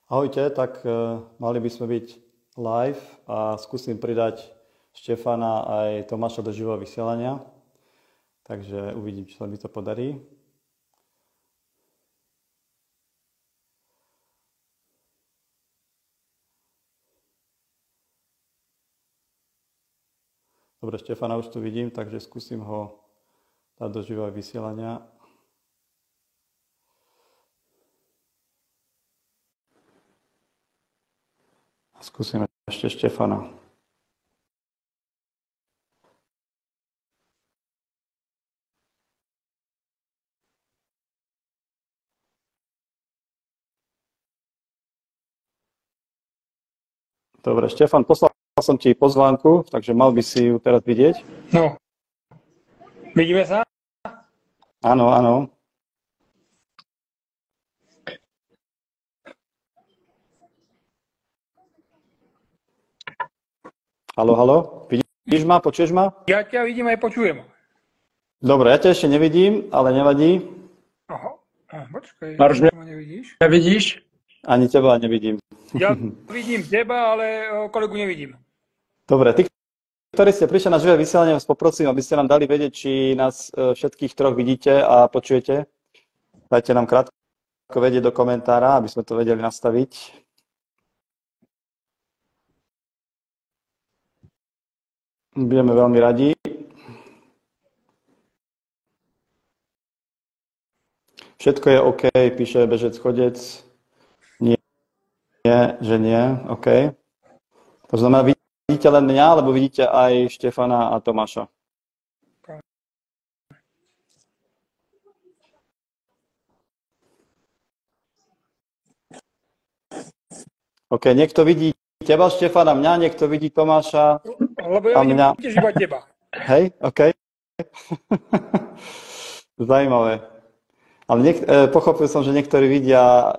Ahojte, tak mali by sme byť live a skúsim pridať Štefana aj Tomáša do živého vysielania. Takže uvidím, či sa mi to podarí. Dobre, Štefana už tu vidím, takže skúsim ho dať do živého vysielania. Skúsime ešte Štefana. Dobre, Štefan, poslal som ti pozvánku, takže mal by si ju teraz vidieť. No, vidíme sa? Áno, áno. Haló, haló, vidíš ma, počuješ ma? Ja ťa vidím aj počujem. Dobre, ja ťa ešte nevidím, ale nevadí. Aha, počkaj, Maroš, ma nevidíš? Nevidíš? Ani teba nevidím. Ja vidím teba, ale kolegu nevidím. Dobre, tí, ktorí ste prišli na živé vysielanie, vás poprosím, aby ste nám dali vedieť, či nás všetkých troch vidíte a počujete. Dajte nám krátko vedieť do komentára, aby sme to vedeli nastaviť. Budeme veľmi radi. Všetko je OK, píše Bežec Chodec. Nie, že nie, OK. To znamená, vidíte len mňa, alebo vidíte aj Štefana a Tomáša? OK, niekto vidí teba, Štefana, mňa, niekto vidí Tomáša Lebo ja vidím tiež iba teba. Hej, OK. Zajímavé. Ale pochopil som, že niektorí vidia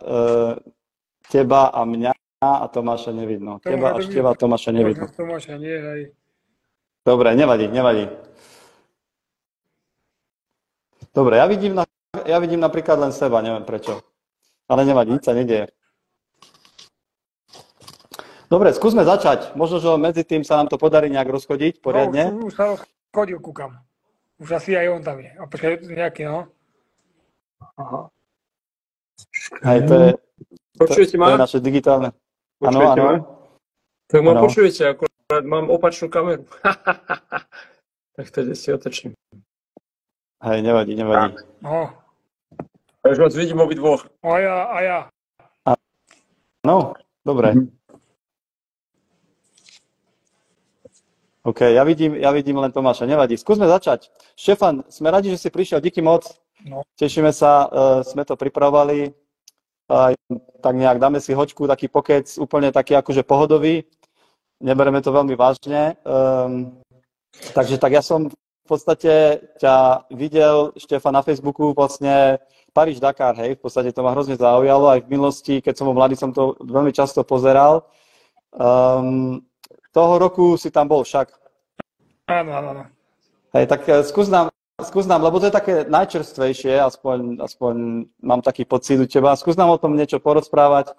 teba a mňa a Tomáša nevidno. Teba a Tomáša nevidno. Tomáša nie, hej. Dobre, nevadí, nevadí. Dobre, ja vidím napríklad len seba, neviem prečo. Ale nevadí, nič sa nedieje. Dobre, skúsme začať. Možno, že medzi tým sa nám to podarí nejak rozchodiť poriadne. No, už sa rozchodil, kúkam. Už asi aj on tam je. A počkaj, nejaký, no. Aha. Hej, to je naše digitálne. Áno, áno. Tak ma počujete, akurát mám opačnú kameru. Tak teda si otočím. Hej, nevadí, nevadí. No. Ja už vás vidím obidvoch. A ja. No, dobre. OK, ja vidím len Tomáša, nevadí. Skúsme začať. Štefan, sme radi, že si prišiel, díky moc. No. Tešíme sa, sme to pripravovali. Tak nejak dáme si hoďku, taký pokec, úplne taký akože pohodový. Nebereme to veľmi vážne. Takže tak ja som v podstate ťa videl, Štefan, na Facebooku vlastne Paríž-Dakar, hej, v podstate to ma hrozne zaujalo. Aj v minulosti, keď som bol mladý, som to veľmi často pozeral. Toho roku si tam bol však. Áno. Hej, tak skús nám, lebo to je také najčerstvejšie, aspoň mám taký pocit u teba. Skús nám o tom niečo porozprávať.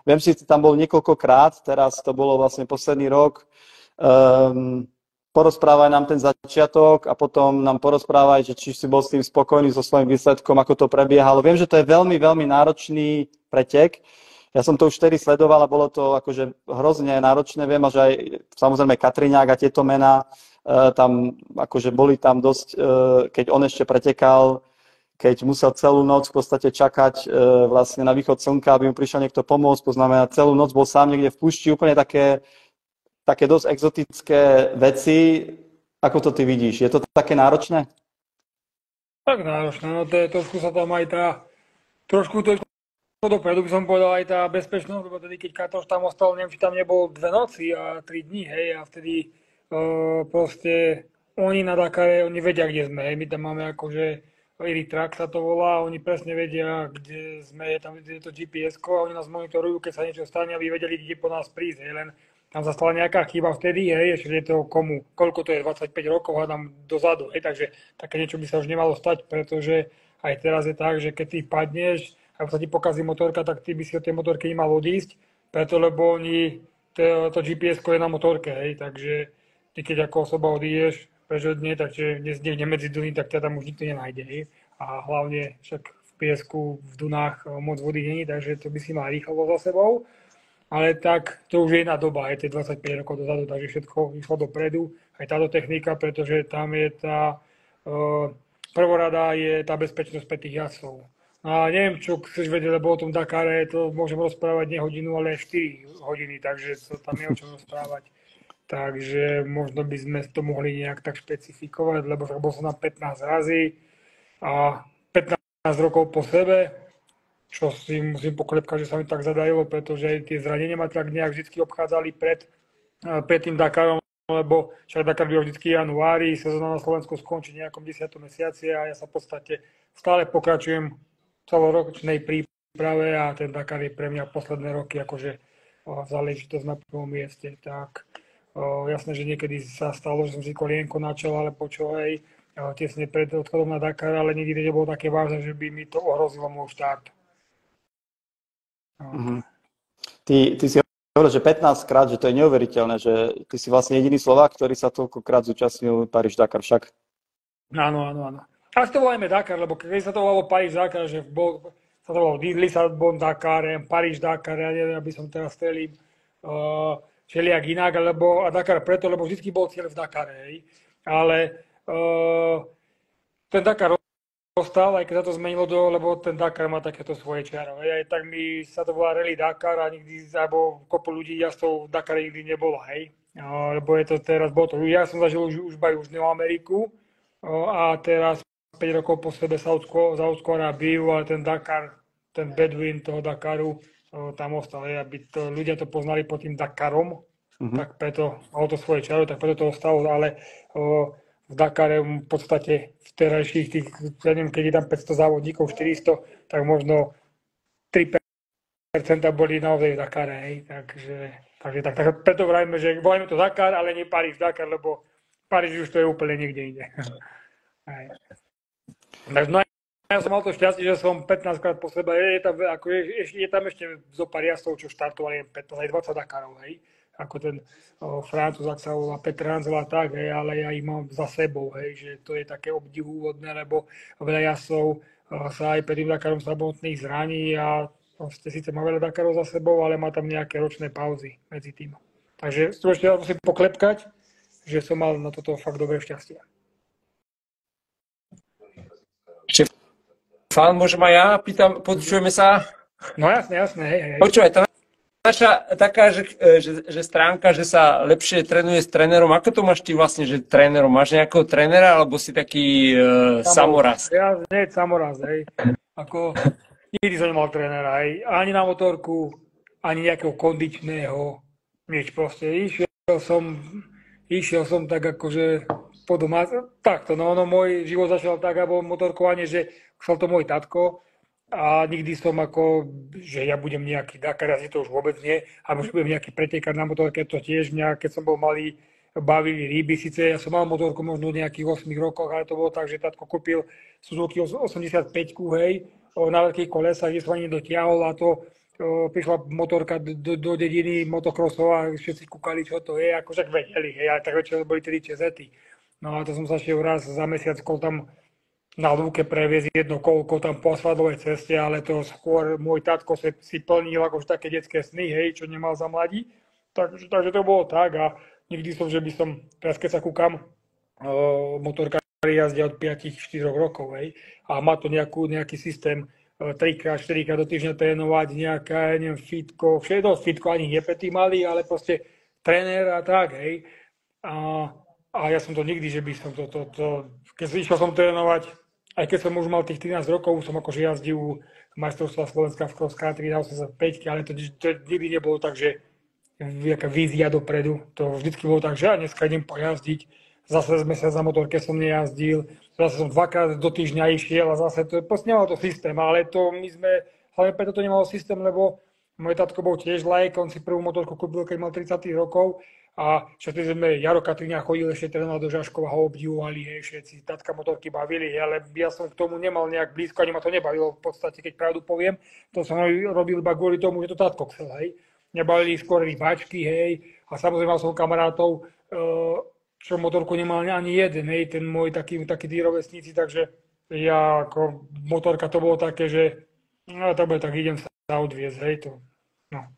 Viem, že si tam bol niekoľkokrát, teraz to bolo vlastne posledný rok. Porozprávaj nám ten začiatok a potom nám porozprávaj, že či si bol s tým spokojný so svojím výsledkom, ako to prebiehalo. Viem, že to je veľmi, veľmi náročný pretek. Ja som to už vtedy sledoval a bolo to akože hrozne náročné. Viem, že aj samozrejme Katriňák a tieto mená tam akože boli tam dosť, keď on ešte pretekal, keď musel celú noc v podstate čakať vlastne na východ slnka, aby mu prišiel niekto pomôcť. To znamená, celú noc bol sám niekde v púšti, úplne také dosť exotické veci. Ako to ty vidíš? Je to také náročné? Tak náročné, no to je trošku sa tam aj trošku dopredu by som povedal aj tá bezpečnosť, lebo tedy keď Katoš tam ostal, neviem, či tam nebol 2 noci a 3 dní, hej, a vtedy proste oni na Dakare, oni vedia, kde sme, hej, my tam máme akože Eritrack sa to volá, oni presne vedia, kde sme, je to GPS-ko a oni nás monitorujú, keď sa niečo stane, aby vedeli, kde po nás prísť, hej, len tam sa stala nejaká chyba vtedy, hej, ešte je to komu, koľko to je, 25 rokov, hádam dozadu, hej, takže také niečo by sa už nemalo stať, pretože aj teraz je tak, že keď ty padneš ak sa ti pokazí motorka, tak ty by si od tej motorky nemal odísť, preto lebo to GPS-ko je na motorke, hej, takže ty keď ako osoba odídeš preč od nej, takže niekde medzi Duny, tak ťa tam už nikto nenájde, hej. A hlavne však v piesku, v Dunách moc vody není, takže to by si mal rýchlo za sebou. Ale tak to už je iná doba, aj tie 25 rokov dozadu, takže všetko išlo dopredu, aj táto technika, pretože tam je prvorada je tá bezpečnosť pre tých jazdcov. A neviem, čo chceš vedieť, lebo o tom Dakare to môžem rozprávať nie hodinu, ale 4 hodiny, takže to tam je o čom rozprávať. Takže možno by sme to mohli nejak tak špecifikovať, lebo bol som na 15 razy a 15 rokov po sebe, čo si musím poklepkať, že sa mi tak zadarilo, pretože tie zranenia ma tak nejak vždy obchádzali pred tým Dakarom, lebo však Dakar byl vždy v januári, sezóna na Slovensku skončí v nejakom 10. mesiaci a ja sa v podstate stále pokračujem v celoročnej príprave a ten Dakar je pre mňa posledné roky akože záležitosť na prvom mieste. Tak jasné, že niekedy sa stalo, že som si kolienko načal, alebo čo hej, tesne pred odchodom na Dakar, ale nikdy nebolo také vážne, že by mi to ohrozilo môj štart. Mm-hmm. Ty si hovoril, že 15 krát, že to je neuveriteľné, že ty si vlastne jediný Slovák, ktorý sa toľkokrát zúčastnil Paríž-Dakar však. Áno. A to volajme Dakar, lebo keď sa to volalo Paríž-Dakar, že sa to volalo Lisabon-Dakar, Paríž-Dakar, ja neviem, aby som teraz strelil všelijak inak, a Dakar preto, lebo vždy bol cieľ v Dakare, hej. Ale ten Dakar ostal, aj keď sa to zmenilo, lebo ten Dakar má takéto svoje čiaro. Aj tak mi sa to volá Rally Dakar a alebo kopu ľudí jazdcov v Dakare nikdy nebola, hej. Lebo je to teraz, ja som zažil už Južnú Ameriku a teraz 5 rokov po sebe Saúdskú Arábiu, ale ten Dakar, ten Bedouin toho Dakaru tam ostal, hej, aby ľudia to poznali pod tým Dakarom, tak preto malo to svoje čiaro, tak preto to ostalo, ale v Dakare v podstate v terajších tých, ja neviem, keď je tam 500 závodníkov, 400, tak možno 3% boli naozaj v Dakare, hej, takže tak preto vrajme, že volajme to Dakar, ale nie Paríž-Dakar, lebo Paríž už to je úplne niekde inde. Takže no, ja som mal to šťastie, že som 15 krát po sebe, je tam ešte zo pár jazdcov, čo štartovali 15 aj 20 Dakarov, hej. Ako ten Francúz, ak sa volá Petr Hanzel a tak, hej, ale ja ich mám za sebou, hej, že to je také obdivuhodné, lebo veľa jazdcov sa aj pred tým Dakarom samotných zraní a proste síce má veľa Dakarov za sebou, ale má tam nejaké ročné pauzy medzi tým. Takže ešte musím poklepkať, že som mal na toto fakt dobré šťastie. Fan, môžem aj ja? Pýtam, počujeme sa? No jasne, hej. Počúvaj, tá naša taká, že stránka, že sa lepšie trénuje s trénerom. Ako to máš ty vlastne, že trénerom? Máš nejakého trénera, alebo si taký samoraz? Ja nie samoraz, hej. Ako nikdy som nemal trénera, hej. Ani na motorku, ani nejakého kondičného. Nič proste. Išiel som tak akože po doma. Takto, no môj život začal tak, alebo motorkovanie, že chcel to môj tatko. A nikdy som ako, že ja budem nejaký Dakar, asi to už vôbec nie, alebo že budem nejaký pretekár na motorke, to tiež mňa, keď som bol malý, bavili ryby, síce ja som mal motorku možno v nejakých 8 rokoch, ale to bolo tak, že tatko kúpil Suzuki 85, hej, na veľkých kolesách, kde som ani dotiahol a to prišla motorka do dediny motokrosov a všetci kúkali, čo to je, ako však vedeli, hej, ale tak väčšinou boli tedy čezety. No a to som sa šiel raz za mesiac tam na lúke previesť jedno kolko tam po asfaltovej ceste, ale to skôr môj tatko si plnil akože také detské sny, hej, čo nemal za mladí. Takže to bolo tak a nikdy som, že by som, teraz keď sa kúkam, motorkári jazdia od 5-4 rokov, hej, a má to nejaký systém 3-4 do týždňa trénovať, nejaké, neviem, fitko, všetko fitko ani nepety mali, ale proste tréner a tak, hej. A ja som to nikdy, že by som keď išiel som trénovať, aj keď som už mal tých 13 rokov, som akože jazdil majstrovstva Slovenska v cross country na 85, ale to nikdy nebolo tak, že nejaká vízia dopredu. To vždycky bolo tak, že ja dneska idem pojazdiť, zase mesiac na motorke som nejazdil, zase som 2-krát do týždňa išiel a zase to proste nemalo to systém, ale to my sme, hlavne preto to nemalo systém, lebo môj tatko bol tiež laik, on si prvú motorku kúpil, keď mal 30 rokov A všetci sme, Jaro Katriňa chodil ešte trénovať do Žaškova, ho obdivovali, hej, všetci, tatka motorky bavili, hej, ale ja som k tomu nemal nejak blízko, ani ma to nebavilo v podstate, keď pravdu poviem. To som robil iba kvôli tomu, že to tatko chcel, hej. Nebavili skôr rybačky, hej, a samozrejme mal som kamarátov, čo motorku nemal ani jeden, hej, ten môj takí tí rovesníci, takže ja ako motorka to bolo také, že no tak idem sa odviezť, hej, to, no.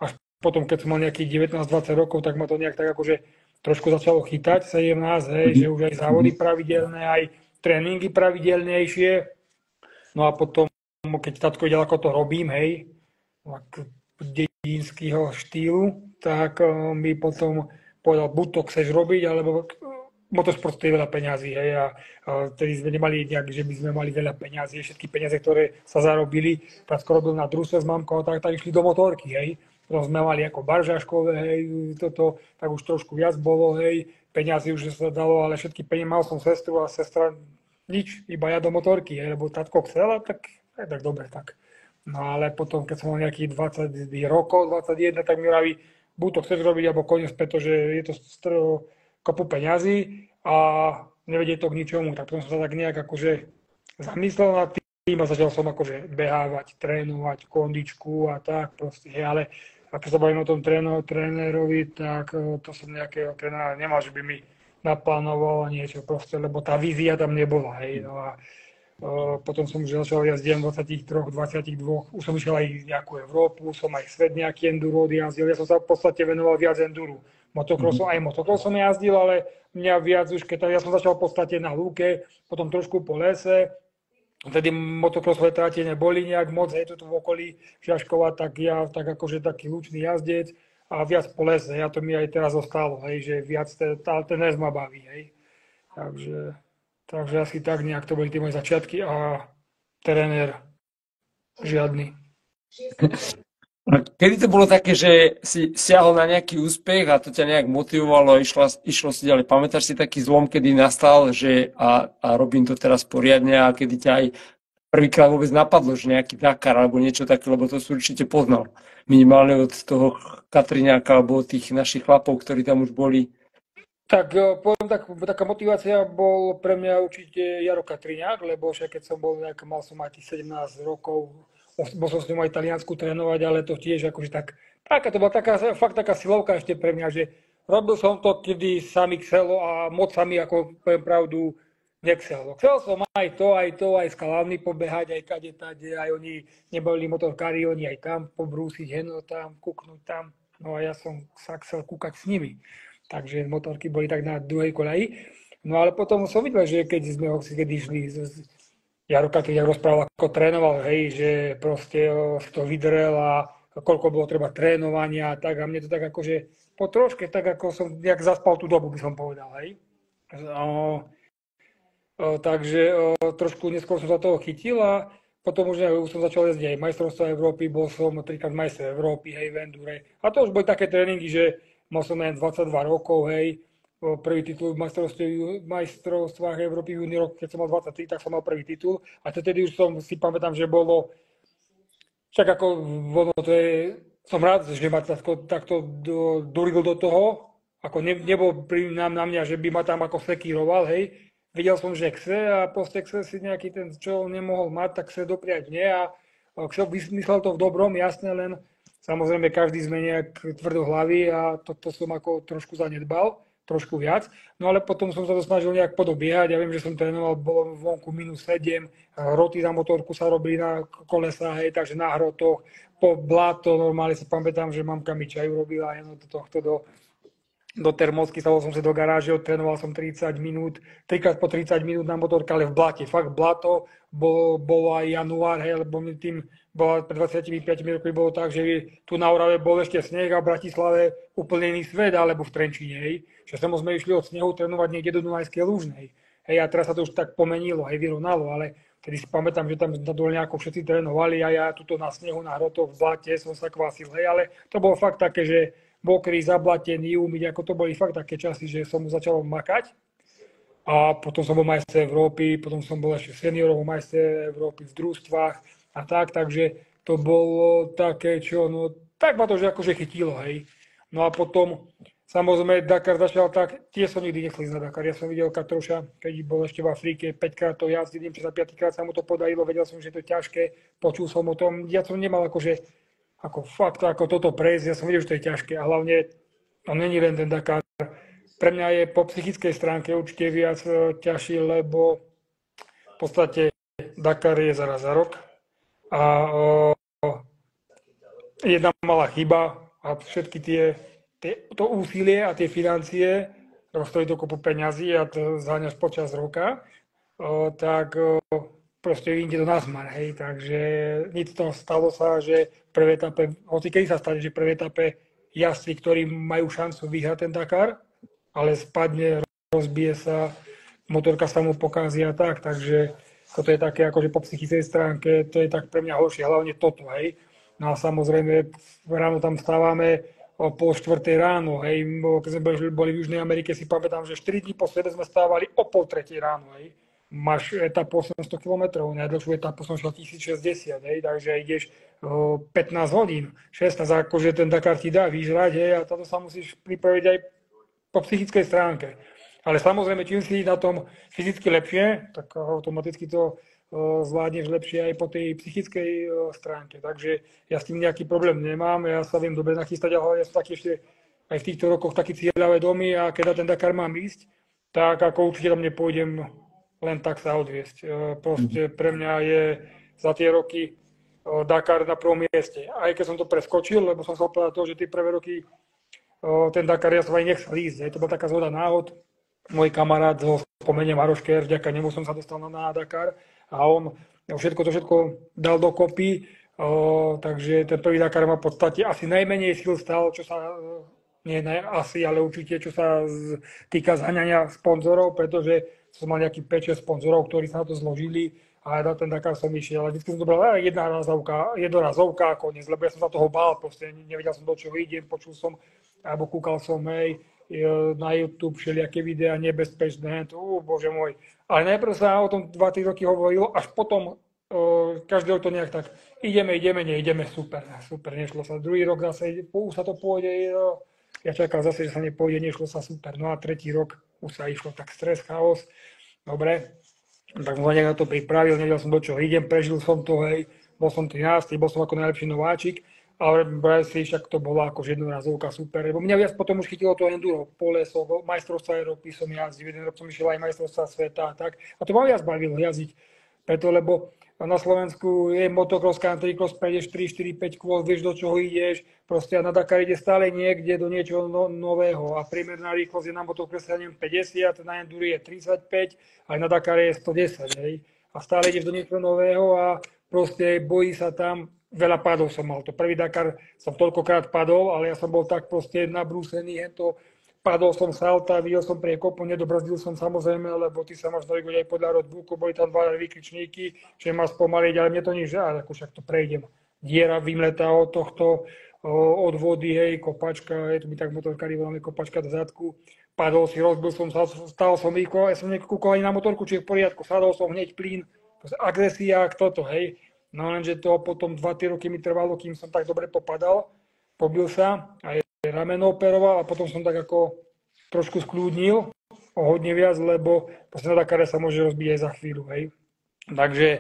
Až potom, keď som mal nejakých 19-20 rokov, tak ma to nejak tak akože trošku začalo chytať, 17, hej, že už aj závody pravidelné, aj tréningy pravidelnejšie. No a potom, keď tatko videl, ako to robím, hej, dedinského štýlu, tak mi potom povedal, buď to chceš robiť, alebo motorsport stojí veľa peňazí, hej, a vtedy sme nemali nejak, že by sme mali veľa peňazí, všetky peniaze, ktoré sa zarobili, Pracko robil na družstve s mamkou, tak išli do motorky, hej. Potom sme mali ako baržaškové, hej, toto, tak už trošku viac bolo, hej, peňazí už sa dalo, ale všetky peniaze, mal som sestru a sestra nič, iba ja do motorky, hej, lebo tatko chcela, tak dobre, tak. No ale potom, keď som mal nejakých 20 rokov, 21, tak mi vraví, buď to chceš robiť, alebo koniec, pretože je to kopu peňazí a nevedie to k ničomu, tak potom som sa tak nejak akože zamyslel nad tým a začal som akože behávať, trénovať, kondičku a tak proste, hej, ale keď sa bavím o tom trénerovi, tak to som nejakého trénera nemal, že by mi naplánoval niečo proste, lebo tá vízia tam nebola, hej, no a potom som už začal jazdiť v 23, 22, už som išiel aj nejakú Európu, som aj svet nejaký enduro jazdil, ja som sa v podstate venoval viac enduru. Motocrossom, aj motocrossom jazdil, ale mňa viac už, ja som začal v podstate na lúke, potom trošku po lese, vtedy motocrossové tráte neboli nejak moc, hej, tu v okolí Žaškova, tak ja tak akože taký lučný jazdec a viac po lese, ja to mi aj teraz zostalo, hej, že viac ten les ma baví, hej. Takže asi tak nejak to boli tie moje začiatky a tréner žiadny. Kedy to bolo také, že si siahol na nejaký úspech a to ťa nejak motivovalo a išlo si ďalej? Pamätáš si taký zlom, kedy nastal, že a robím to teraz poriadne a kedy ťa aj prvýkrát vôbec napadlo, že nejaký Dakar alebo niečo také, lebo to si určite poznal. Minimálne od toho Katriňáka alebo od tých našich chlapov, ktorí tam už boli. Tak poviem tak, taká motivácia bol pre mňa určite Jaro Katriňák, lebo však keď som bol, mal som aj tých 17 rokov, bol som s ňou aj taliansku trénovať, ale to tiež akože to bola fakt taká silovka ešte pre mňa, že robil som to, kedy sa mi chcelo a moc sa mi, ako poviem pravdu, nechcelo. Chcel som aj to, aj skalávny pobehať, aj kade, tade, aj oni neboli motorkári, oni aj tam pobrúsiť, heno tam, kúknúť tam, no a ja som sa chcel kúkať s nimi. Takže motorky boli tak na druhej koľaji. No ale potom som videl, že keď sme išli Jaro Katriňák rozprával, ako trénoval, hej, že proste si to vydrel a koľko bolo treba trénovania a tak. A mne to tak akože po troške, tak ako som nejak zaspal tú dobu, by som povedal, hej. Takže trošku neskôr som sa toho chytil a potom už som začal jazdiť aj majstrovstvá Európy, bol som 3-krát majster Európy, hej, v endure. A to už boli také tréningy, že mal som len 22 rokov, hej. Prvý titul v majstrovstvách Európy junior, keď som mal 23, tak som mal prvý titul. A tedy už si pamätám, že bolo, však ako to je, som rád, že ma takto duril do toho, ako nebol na mňa, že by ma tam ako sekíroval, hej. Videl som, že chce a proste chce si nejaký ten, čo nemohol mať, tak chce dopriať mne a vymyslel to v dobrom, jasne, len samozrejme každý sme nejak tvrdohlavý a to som ako trošku zanedbal. Trošku viac, no ale potom som sa to snažil nejak podobiehať, ja viem, že som trénoval, bolo vonku -7, hroty na motorku sa robili na kolesa, hej, takže na hrotoch, po bláto, normálne si pamätám, že mamka mi čaju robila, do termosky, sadol som si do garáže, odtrénoval som 30 minút, 3x po 30 minút na motorke, ale v blate, fakt blato, bolo aj január, hej, lebo mi tým bola pred 25 rokmi bolo tak, že tu na Orave bol ešte sneh a v Bratislave úplne iný svet, alebo v Trenčíne, hej. Že sme išli od snehu trénovať niekde do Dunajskej Lúžnej. Hej, a teraz sa to už tak pomenilo, hej, vyrovnalo, ale tedy si pamätám, že tam na dole nejako všetci trénovali a ja tuto na snehu, na hrotoch, v blate som sa kvásil, hej, ale to bolo fakt také, že mokrý, zablatený, umyť, ako to boli fakt také časy, že som začal makať. A potom som bol majster Európy, potom som bol ešte seniorov majster Európy v družstvách a tak, takže to bolo také, čo, no tak ma to že akože chytilo, hej. No a potom Samozrejme, Dakar začal tak, tiež som nikdy nechcel ísť na Dakar. Ja som videl Katroša, keď bol ešte v Afrike, 5-krát to jazdil, neviem, či za 5-krát sa mu to podarilo, vedel som, že to je ťažké, počul som o tom, ja som nemal akože, ako fakt, ako toto prejsť, ja som videl, že to je ťažké a hlavne, to není len ten Dakar. Pre mňa je po psychickej stránke určite viac ťažší, lebo v podstate Dakar je zaraz za rok a jedna malá chyba a všetky to úsilie a tie financie, stojí to kopu peňazí a to zháňaš počas roka, tak proste ide to na zmar, hej, takže nič to stalo sa, že v prvej etape, hoci kedy sa stane, že v prvej etape jazdci, ktorí majú šancu vyhrať ten Dakar, ale spadne, rozbije sa, motorka sa mu pokazí a tak, takže toto je také akože po psychickej stránke, to je tak pre mňa horšie, hlavne toto, hej. No a samozrejme, ráno tam stávame o 3:30 ráno, hej, keď sme boli v Južnej Amerike, si pamätám, že 4 dní po sebe sme stávali o 2:30 ráno, hej. Máš etapu 800 km, najdlhšiu etapu som šiel 1060, hej, takže ideš 15 hodín, 16, akože ten Dakar ti dá vyžrať, hej, a toto sa musíš pripraviť aj po psychickej stránke. Ale samozrejme, čím si na tom fyzicky lepšie, tak automaticky to zvládneš lepšie aj po tej psychickej stránke. Takže ja s tým nejaký problém nemám, ja sa viem dobre nachystať, ale ja som taký ešte aj v týchto rokoch taký cieľavedomý a keď ten Dakar mám ísť, tak ako určite tam nepôjdem len tak sa odviesť. Proste pre mňa je za tie roky Dakar na prvom mieste. Aj keď som to preskočil, lebo som sa povedal to, že tie prvé roky ten Dakar ja som aj nechcel ísť. To bola taká zhoda náhod. Môj kamarát ho spomeniem Marošker, vďaka nemu som sa dostal na Dakar a on všetko dal dokopy, takže ten prvý Dakar ma v podstate asi najmenej síl stal, čo sa, nie asi, ale určite, čo sa týka zhaňania sponzorov, pretože som mal nejakých 5-6 sponzorov, ktorí sa na to zložili a na ten Dakar som išiel. A vždy som to bral jednorazovka a koniec, lebo ja som sa toho bál, proste nevedel som, do čoho idem, počul som, alebo kúkal som, hej, na YouTube všelijaké videá nebezpečné, bože môj. Ale najprv sa o tom 2-3 roky hovorilo, až potom každý rok to nejak tak neideme, super, nešlo sa. Druhý rok zase, už sa to pôjde, ja čakal zase, že sa nepôjde, nešlo sa, super. No a tretí rok už sa išlo tak stres, chaos, dobre. Tak som sa nejak na to pripravil, nevedel som, do čoho idem, prežil som to, hej, bol som 13, bol som ako najlepší nováčik. Ale si však to bola akože jednorazovka super, lebo mňa viac potom už chytilo to enduro, polesov, majstrovstvá Európy som jazdil, jeden rok som išiel aj majstrovstvá sveta a tak. A to ma viac bavilo jazdiť, preto lebo na Slovensku je motocross, country cross, prejdeš 3, 4, 5 kôl, vieš, do čoho ideš, proste a na Dakar ide stále niekde do niečoho nového a priemerná rýchlosť je na motocrosse 50, na enduro je 35, aj na Dakar je 110, hej. A stále ideš do niečoho nového a proste bojí sa tam. Veľa padov som mal. To prvý Dakar som toľkokrát padol, ale ja som bol tak proste nabrúsený, padol som salta, videl som priekopu, nedobrzdil som samozrejme, lebo ty sa máš navigovať aj podľa roadbooku, boli tam 2 výkričníky, že ma spomaliť, ale mne to nič, ako však to prejdem. Diera vymletá od tohto, od vody, hej, kopačka, to by tak motorkári voláme, kopačka do zadku. Padol si, rozbil som sa, stal som rýchlo, ja som nekúkol ani na motorku, či je v poriadku, sadol som hneď plyn, agresia, toto, hej. No lenže to potom 2-3 roky mi trvalo, kým som tak dobre popadal, pobil sa, aj rameno operoval a potom som tak ako trošku skľudnil, o hodne viac, lebo proste na Dakare sa môže rozbiť aj za chvíľu, hej. Takže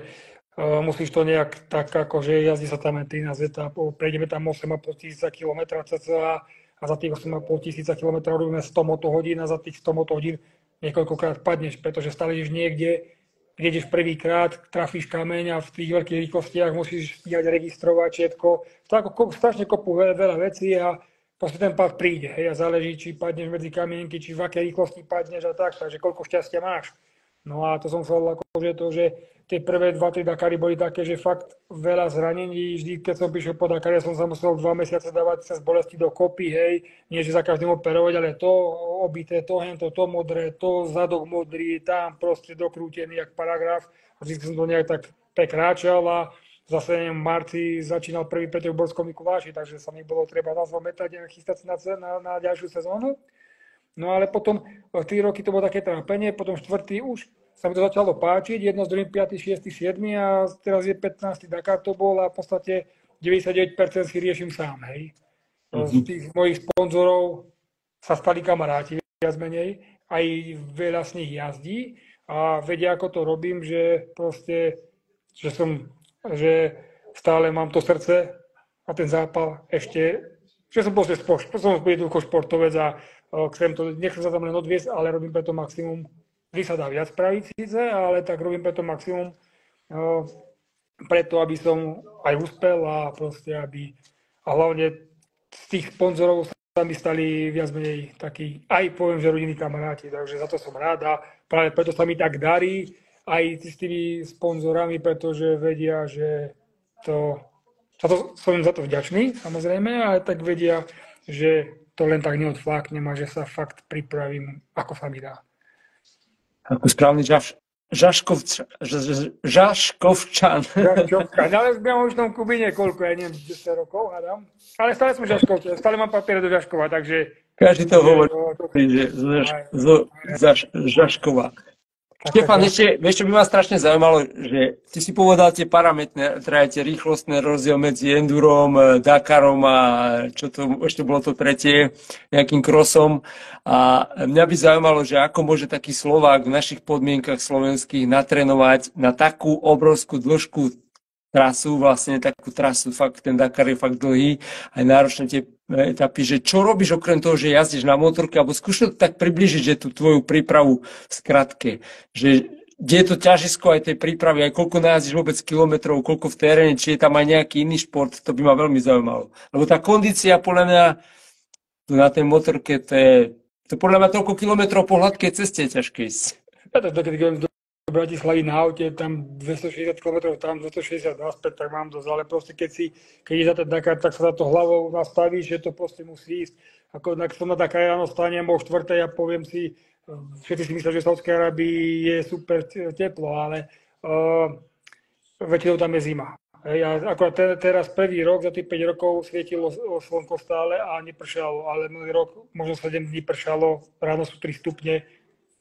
musíš to nejak tak akože jazdí sa tam aj 13 etap, prejdeme tam 8,5 tisíca km cca a za tých 8,5 tisíca km robíme 100 motohodín a za tých 100 motohodín niekoľkokrát padneš, pretože stále ideš niekde, keď ideš prvýkrát, trafíš kameň a v tých veľkých rýchlostiach musíš stíhať, registrovať všetko. Strašne kopu veľa vecí a proste ten pád príde. Hej, a záleží, či padneš medzi kamienky, či v akej rýchlosti padneš a tak, takže koľko šťastia máš. No a to som chcel akože to, že tie prvé 2-3 Dakary boli také, že fakt veľa zranení. Vždy, keď som prišiel po Dakare, som sa musel 2 mesiace dávať cez bolesti do kopy, hej. Nie, že za každým operovať, ale to obité, to hento, to modré, to zadok modrý, tam proste dokrútený, jak paragraf. Vždy som to nejak tak prekráčal a zase neviem, v marci začínal prvý pretek v Borskom Mikuláši, takže sa mi bolo treba nás zametať a chystať sa na ďalšiu sezónu. No ale potom 3 roky to bolo také trápenie, potom 4. už sa mi to začalo páčiť, jedno z druhým 5., 6., 7. a teraz je 15. Dakar to bol a v podstate 99% si riešim sám, hej. Z tých mojich sponzorov sa stali kamaráti viac menej, aj veľa z nich jazdí a vedia, ako to robím, že proste, že stále mám to srdce a ten zápal ešte, že som proste som jednoducho športovec a nechcem sa tam len odviesť, ale robím preto maximum. Vždy sa dá viac spraviť síce, ale tak robím preto maximum preto, aby som aj uspel a proste a hlavne z tých sponzorov sa mi stali viac menej takí, aj poviem, že rodinní kamaráti, takže za to som rád a práve preto sa mi tak darí aj s tými sponzorami, pretože vedia, že som im za to vďačný, samozrejme, ale tak vedia, že to len tak neodfláknem a že sa fakt pripravím, ako sa mi dá. Ako správny Žaškovčan. Ale už v tom Kubine koľko, ja neviem, 10 rokov, hádam. Ale stále som Žaškovčan, stále mám papiere do Žaškova, takže... Každý to hovorí, že Žaškova. Štefan, ešte by ma strašne zaujímalo, že ty si povedal tie parametre, tie rýchlostné rozdiel medzi endurom, Dakarom a čo to ešte bolo to tretie, nejakým crossom. A mňa by zaujímalo, že ako môže taký Slovák v našich podmienkach slovenských natrénovať na takú obrovskú dĺžku trasu, vlastne takú trasu, fakt ten Dakar je fakt dlhý, aj náročné tie etapy, že čo robíš okrem toho, že jazdíš na motorke, alebo skúš to tak približiť, že tú tvoju prípravu v skratke, že kde je to ťažisko aj tej prípravy, aj koľko najazdíš vôbec kilometrov, koľko v teréne, či je tam aj nejaký iný šport, to by ma veľmi zaujímalo. Lebo tá kondícia, podľa mňa, na tej motorke, to podľa mňa toľko kilometrov po hladkej ceste je ťažké ísť. Do Bratislavy na aute, tam 260 km, tam 260 naspäť, tak mám dosť, ale proste keď ideš na ten Dakar, tak sa za to hlavou nastavíš, že to proste musí ísť. Ako som na Dakar ráno stanem o 4. a poviem si, všetci si myslia, že v Saúdskej Arábii je super teplo, ale väčšinou tam je zima. Akorát teraz prvý rok, za tých 5 rokov svietilo slnko stále a nepršalo, ale minulý rok možno 7 dní pršalo, ráno sú 3 stupne,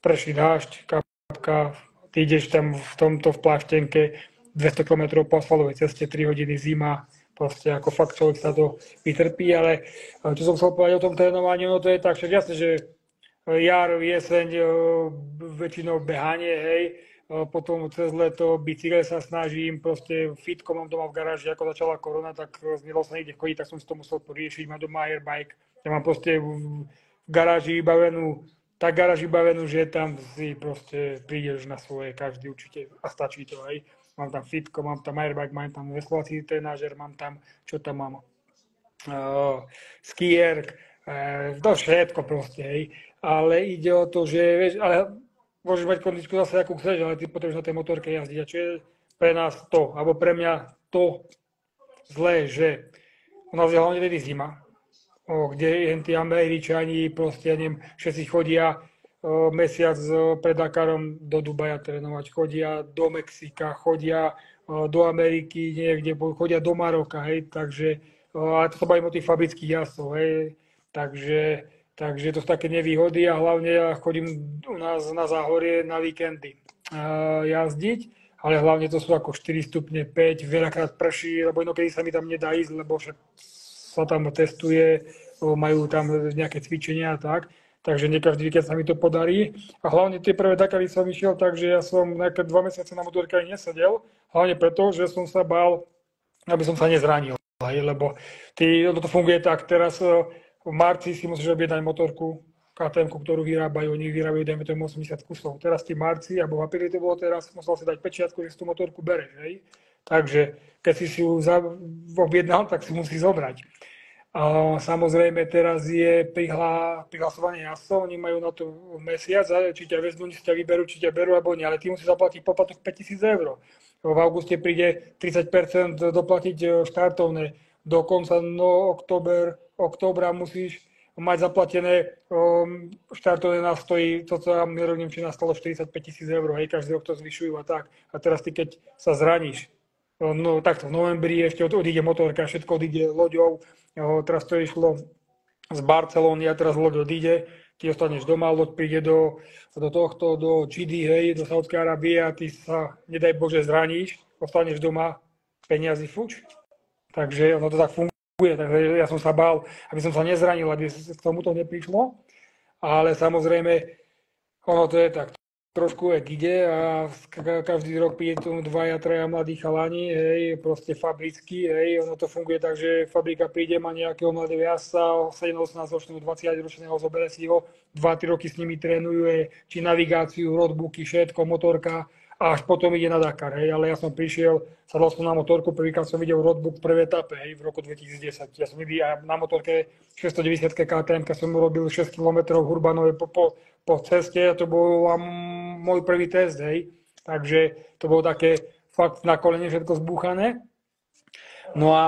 prší dážď, kapka. Ty ideš tam v pláštenke 200 km po asfaltovej ceste, 3 hodiny zima, proste ako fakt človek sa to vytrpí, ale čo som chcel povedať o tom trénovaní, no to je tak, však jasne, že jar, jeseň, väčšinou behanie, hej, potom cez leto bicykle sa snažím, proste fitko mám doma v garáži, ako začala korona, tak nedalo sa niekde chodiť, tak som si to musel poriešiť, mám doma airbike, ja mám proste v garáži vybavenú, že tam si proste prídeš na svoje, každý určite a stačí to, hej. Mám tam fitko, mám tam airbag, mám tam veslovací trenážer, mám tam, čo tam mám, skierk, to všetko proste, hej. Ale ide o to, že vieš, ale môžeš mať kondičku zase akú chceš, ale ty potrebuješ na tej motorke jazdiť. A čo je pre nás to, alebo pre mňa to zlé, že u nás je hlavne tedy zima, kde tí Američani, proste, ja neviem, všetci chodia mesiac pred Dakarom do Dubaja trénovať, chodia do Mexika, chodia do Ameriky niekde, chodia do Maroka, hej, takže, a to sa bavím o tých fabrických jazdcov, hej, takže to sú také nevýhody a hlavne ja chodím u nás na Záhorie na víkendy jazdiť, ale hlavne to sú ako 4 stupne, 5, veľakrát prší, lebo inokedy sa mi tam nedá ísť, lebo však sa tam testuje, majú tam nejaké cvičenia a tak, takže nie každý víkend sa mi to podarí. A hlavne tie prvé Dakary som išiel tak, že ja som nejaké 2 mesiace na motorke ani nesedel, hlavne preto, že som sa bál, aby som sa nezranil, lebo to funguje tak, teraz v marci si musíš objednať motorku, KTM-ku, ktorú vyrábajú, oni vyrábajú, dajme tomu 80 kusov. Teraz v marci, alebo v apríli to bolo teraz, musel si dať pečiatku, že si tú motorku bereš, hej. Takže keď si ju objednal, tak si musí zobrať. A samozrejme teraz je prihlasovanie jazdcov, oni majú na to mesiac, či ťa vezmú, či ťa vyberú, či ťa berú, alebo nie, ale ty musíš zaplatiť poplatok 5 000 eur. V auguste príde 30% doplatiť štartovné, do konca októbra musíš mať zaplatené štartovné nás stojí, to ja neviem, či nás stalo 45 000 eur, hej, každý rok to zvyšujú a tak. A teraz ty, keď sa zraníš, no takto v novembri ešte odíde motorka, všetko odíde loďou, teraz to išlo z Barcelóny a teraz loď odíde, ty ostaneš doma, loď príde do GD, hej, do Saúdskej Arábie a ty sa, nedaj Bože, zraníš, ostaneš doma, peniazy fuč. Takže ono to tak funguje, takže ja som sa bál, aby som sa nezranil, aby k tomuto neprišlo. ale samozrejme, ono to je tak trošku jak ide a každý rok príde tomu dvaja, traja mladí chalani, hej, proste fabricky, hej, ono to funguje tak, že fabrika príde, má nejakého mladého jazdca, 17-18-ročného, 20-ročného, zoberie si ho, 2-3 roky s nimi trénuje, či navigáciu, roadbooky, všetko, motorka, a až potom ide na Dakar, hej, ale ja som prišiel, sadol som na motorku, prvýkrát som videl roadbook v prvej etape, hej, v roku 2010. Ja som videl na motorke 690 KTM, som urobil 6 km Hurbanové po ceste a to bol môj prvý test, hej. Takže to bolo také fakt na kolene všetko zbúchané. No a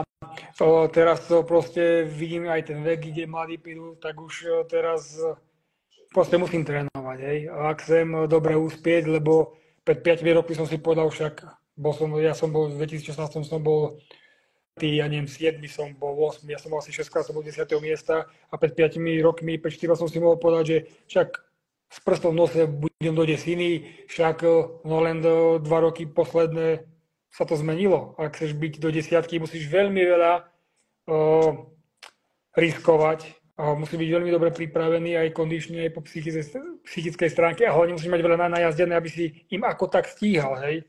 teraz to proste vidím aj ten vek, kde mladí prídu, tak už teraz proste musím trénovať, hej. Ak chcem dobre uspieť, lebo pred 5 rokmi som si povedal však, ja som bol v 2016 som bol ja neviem, 7 som bol, 8, ja som bol asi 6 krát, som bol 10. miesta a pred 5 rokmi, pred 4 som si mohol povedať, že však s prstom v nose budem do desiny, však no len 2 roky posledné sa to zmenilo. Ak chceš byť do desiatky, musíš veľmi veľa riskovať, musí byť veľmi dobre pripravený aj kondične, aj po psychickej stránke a hlavne musíš mať veľa najazdené, aby si im ako tak stíhal, hej.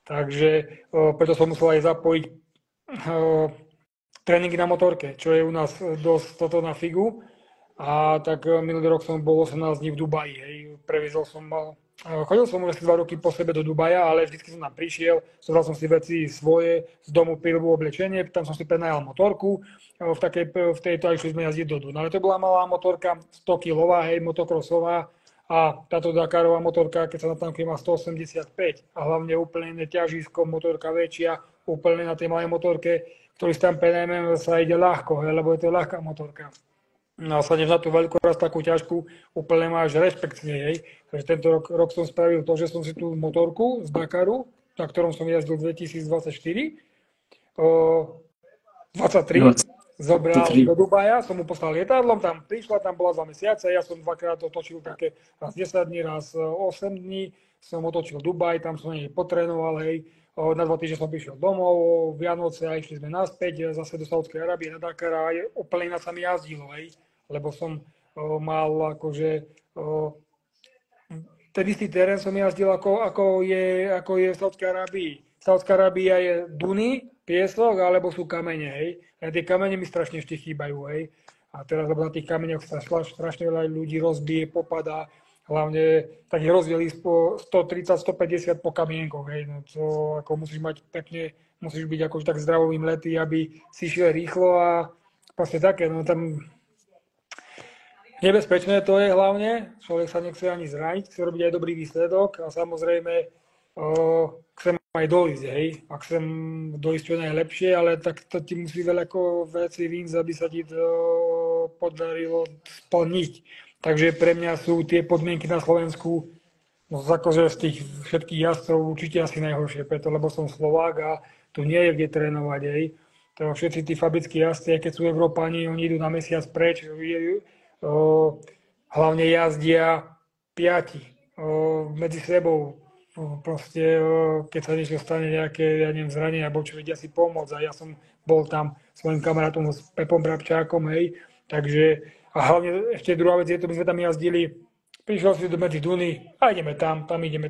Takže preto som musel aj zapojiť tréningy na motorke, čo je u nás dosť toto na figu. A tak minulý rok som bol 18 dní v Dubaji, hej. Chodil som už asi 2 roky po sebe do Dubaja, ale vždy som tam prišiel, zobral som si veci svoje, z domu príľubu oblečenie, tam som si prenajal motorku, v tejto aj šli sme jazdiť do Duna. Ale to bola malá motorka, 100 kg, hej, motocrossová. A táto Dakarová motorka, keď sa natankuje, má 185 a hlavne úplne iné ťažisko, motorka väčšia, úplne na tej malej motorke, ktorý si tam prenajmem, sa ide ľahko, hej, lebo je to ľahká motorka. No a sadneš na tú veľkú raz takú ťažkú, úplne máš rešpekt z nej, hej. Takže tento rok som spravil to, že som si tú motorku z Dakaru, na ktorom som jazdil 2024, 23, zobral do Dubaja, som mu poslal lietadlom, tam prišla, tam bola 2 mesiace, ja som 2-krát otočil také raz 10 dní, raz 8 dní, som otočil Dubaj, tam som nej potrénoval, hej, na 2 týždne som prišiel domov, Vianoce a išli sme naspäť, zase do Saúdskej Arábie na Dakar a úplne ináč sa mi jazdilo, hej, lebo som mal akože ten istý terén som jazdil ako je v Saúdskej Arábii. Saudská Arábia je duny, piesok, alebo sú kamene, hej. A tie kamene mi strašne ešte chýbajú, hej. A teraz, lebo na tých kameňoch sa strašne veľa ľudí rozbije, popadá, hlavne tak je rozdiel po 130-150 po kamienkoch, hej. No to ako musíš mať pekne, musíš byť akože tak zdravovým letý, aby si šiel rýchlo a vlastne také, no tam nebezpečné to je hlavne, človek sa nechce ani zraniť, chce robiť aj dobrý výsledok a samozrejme chcem aj dojsť, hej. Ak chcem dojsť čo najlepšie, ale tak to ti musí veľa veci výjsť, aby sa ti to podarilo splniť. Takže pre mňa sú tie podmienky na Slovensku, no akože z tých všetkých jazdcov určite asi najhoršie, preto lebo som Slovák a tu nie je kde trénovať, hej. To všetci tí fabrickí jazdci, keď sú Európani, oni idú na mesiac preč, hlavne jazdia 5 medzi sebou. Proste, keď sa niečo stane, nejaké, ja neviem, zranenie, alebo čo vedia si pomôcť. A ja som bol tam svojim kamarátom s Pepom Brabčákom, hej. Takže, a hlavne ešte druhá vec je to, my sme tam jazdili, prišiel si medzi Duny a ideme tam ideme.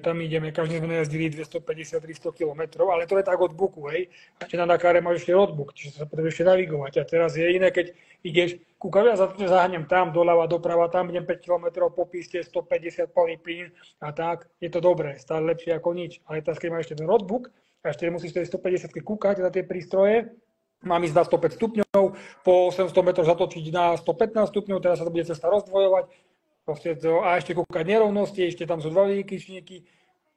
Každý sme jazdili 250-300 km, ale to je tak od buku, hej. A ešte na Dakare máš ešte roadbook, čiže sa potrebuješ ešte navigovať. A teraz je iné, keď ideš, kúkaš, ja zahnem tam, doľava, doprava, tam idem 5 km po piste, 150 plný plyn a tak, je to dobré, stále lepšie ako nič. Ale teraz, keď máš ešte ten roadbook a ešte musíš tej 150 kúkať na tie prístroje, mám ísť na 105 stupňov, po 800 metrov zatočiť na 115 stupňov, teraz sa to bude cesta rozdvojovať. A ešte kúkať nerovnosti, ešte tam sú 2 výkyčníky,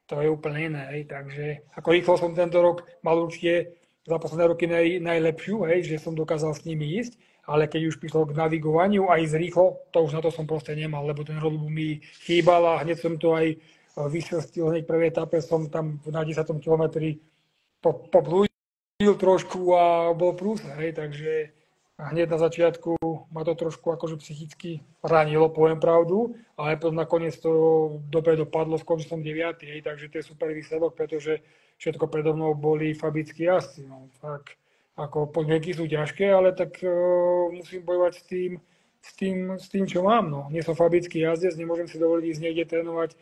to je úplne iné, hej. Takže ako rýchlo som tento rok mal určite za posledné roky najlepšiu, hej, že som dokázal s nimi ísť, ale keď už prišlo k navigovaniu a ísť rýchlo, to už na to som proste nemal, lebo ten roadbook mi chýbal a hneď som to aj vysvrstil, hneď v prvej etape som tam na 10. kilometri poblúdil trošku a bol prúser, hej, takže hneď na začiatku ma to trošku akože psychicky ranilo, poviem pravdu, ale potom nakoniec to dobre dopadlo, skončil som 9. Hej, takže to je super výsledok, pretože všetko predo mnou boli fabrickí jazdci. No, tak, ako podmienky sú ťažké, ale tak musím bojovať s tým, s tým, čo mám. No. Nie som fabrický jazdec, nemôžem si dovoliť ísť niekde trénovať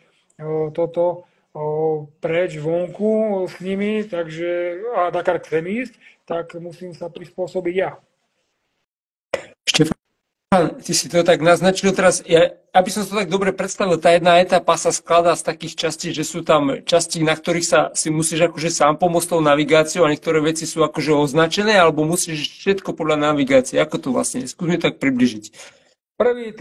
preč vonku s nimi, takže a Dakar chcem ísť, tak musím sa prispôsobiť ja. Štefan, ty si to tak naznačil teraz, aby som to tak dobre predstavil, tá jedna etapa sa skladá z takých častí, že sú tam časti, na ktorých sa si musíš akože sám pomôcť tou navigáciou a niektoré veci sú akože označené, alebo musíš všetko podľa navigácie. Ako to vlastne? Skús mi tak približiť. Prvý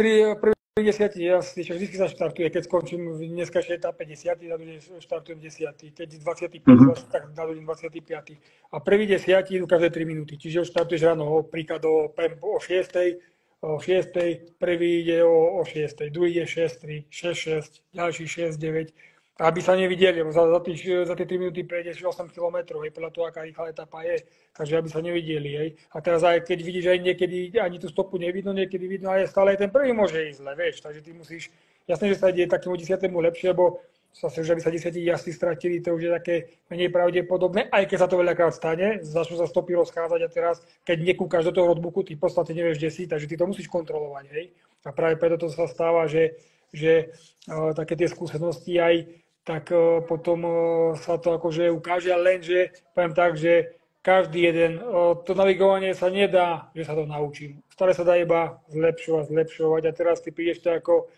10 jazdci, čo vždy sa štartuje, keď skončím v dneskajšej etape 10, štartujem 10, keď 25, tak na 25. A prvý 10 idú každé 3 minúty, čiže už štartuješ ráno, príklad o 6, prvý ide o 6, druhý ide 6, 6, ďalší 6, 9. Aby sa nevideli, lebo za tie 3 minúty prejdeš 8 km, podľa toho, aká rýchla etapa je, takže aby sa nevideli. Hej. A teraz aj keď vidíš, aj niekedy ani tú stopu nevidno, niekedy vidno, aj stále aj ten prvý môže ísť zle, vieš, takže ty musíš, jasné, že sa ide takému 10. lepšie, lebo zase už aby sa 10 jazdci stratili, to už je také menej pravdepodobné, aj keď sa to veľakrát stane, začnú sa stopy rozchádzať a teraz, keď nekúkaš do toho roadbooku, ty v podstate nevieš, kde si, takže ty to musíš kontrolovať, hej. A práve preto to sa stáva, že také tie skúsenosti aj tak potom sa to akože ukáže, lenže poviem tak, že každý jeden, to navigovanie sa nedá, že sa to naučím. Stále sa dá iba zlepšovať a teraz ty prídeš to ako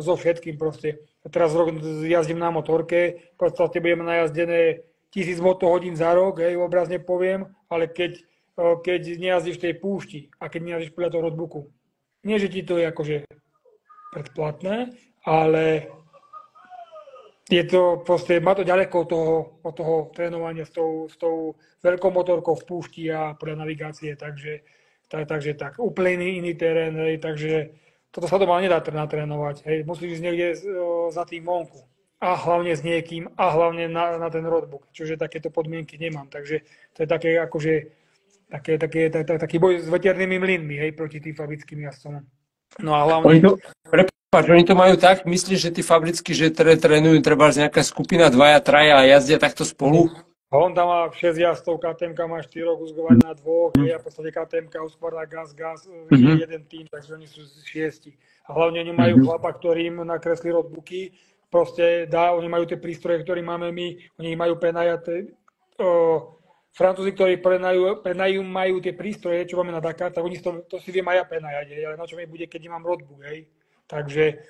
so všetkým proste. A teraz rok jazdím na motorke, v podstate budeme najazdené 1000 motohodín za rok, hej, obrazne poviem, ale keď nejazdíš v tej púšti a keď nejazdíš podľa toho roadbooku, nie, že ti to je akože predplatné, ale je to proste, má to ďaleko od toho trénovania s tou veľkou motorkou v púšti a podľa navigácie, takže tak, úplne iný terén, hej, takže toto sa doma nedá natrénovať, hej, musíš ísť niekde za tým vonku a hlavne s niekým a hlavne na ten roadbook, čože takéto podmienky nemám, takže to je také akože, taký boj s veternými mlynmi, hej, proti tým fabrickým jazdcom. No a hlavne... Oni to majú tak, myslíš, že tí fabricky, že trénujú treba nejaká skupina, 2, 3 a jazdia takto spolu? Honda má 6 jazdcov, KTM má 4 uzgovať na 2, a v podstate KTM uskladá gas, jeden tým, takže oni sú 6. A hlavne oni majú chlapa, ktorý im nakreslí roadbooky, proste oni majú tie prístroje, ktoré máme my, oni majú prenajaté, Francúzi, ktorí prenajímajú tie prístroje, čo máme na Dakar, tak oni to si viem aj ja prenajať, ale na čo mi bude, keď nemám roadbook, hej. Takže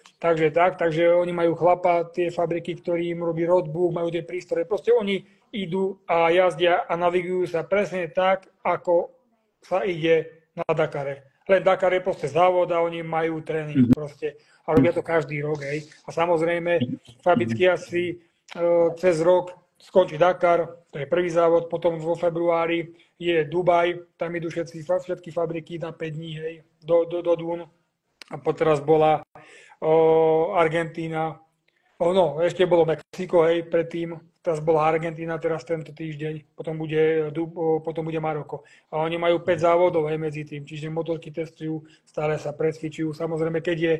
oni majú chlapa, tie fabriky, ktorí im robí roadbook, majú tie prístroje. Proste oni idú a jazdia a navigujú sa presne tak, ako sa ide na Dakare. Len Dakar je proste závod a oni majú tréning proste. A robia to každý rok, hej. A samozrejme, fabricky asi cez rok skončí Dakar, to je prvý závod, potom vo februári je Dubaj, tam idú všetky fabriky na 5 dní, hej, do Dún. A teraz bola Argentína, ešte bolo Mexiko, hej, predtým, teraz bola Argentína, teraz tento týždeň, potom bude Maroko. A oni majú 5 závodov, hej, medzi tým, čiže motorky testujú, stále sa presvičujú. Samozrejme, keď je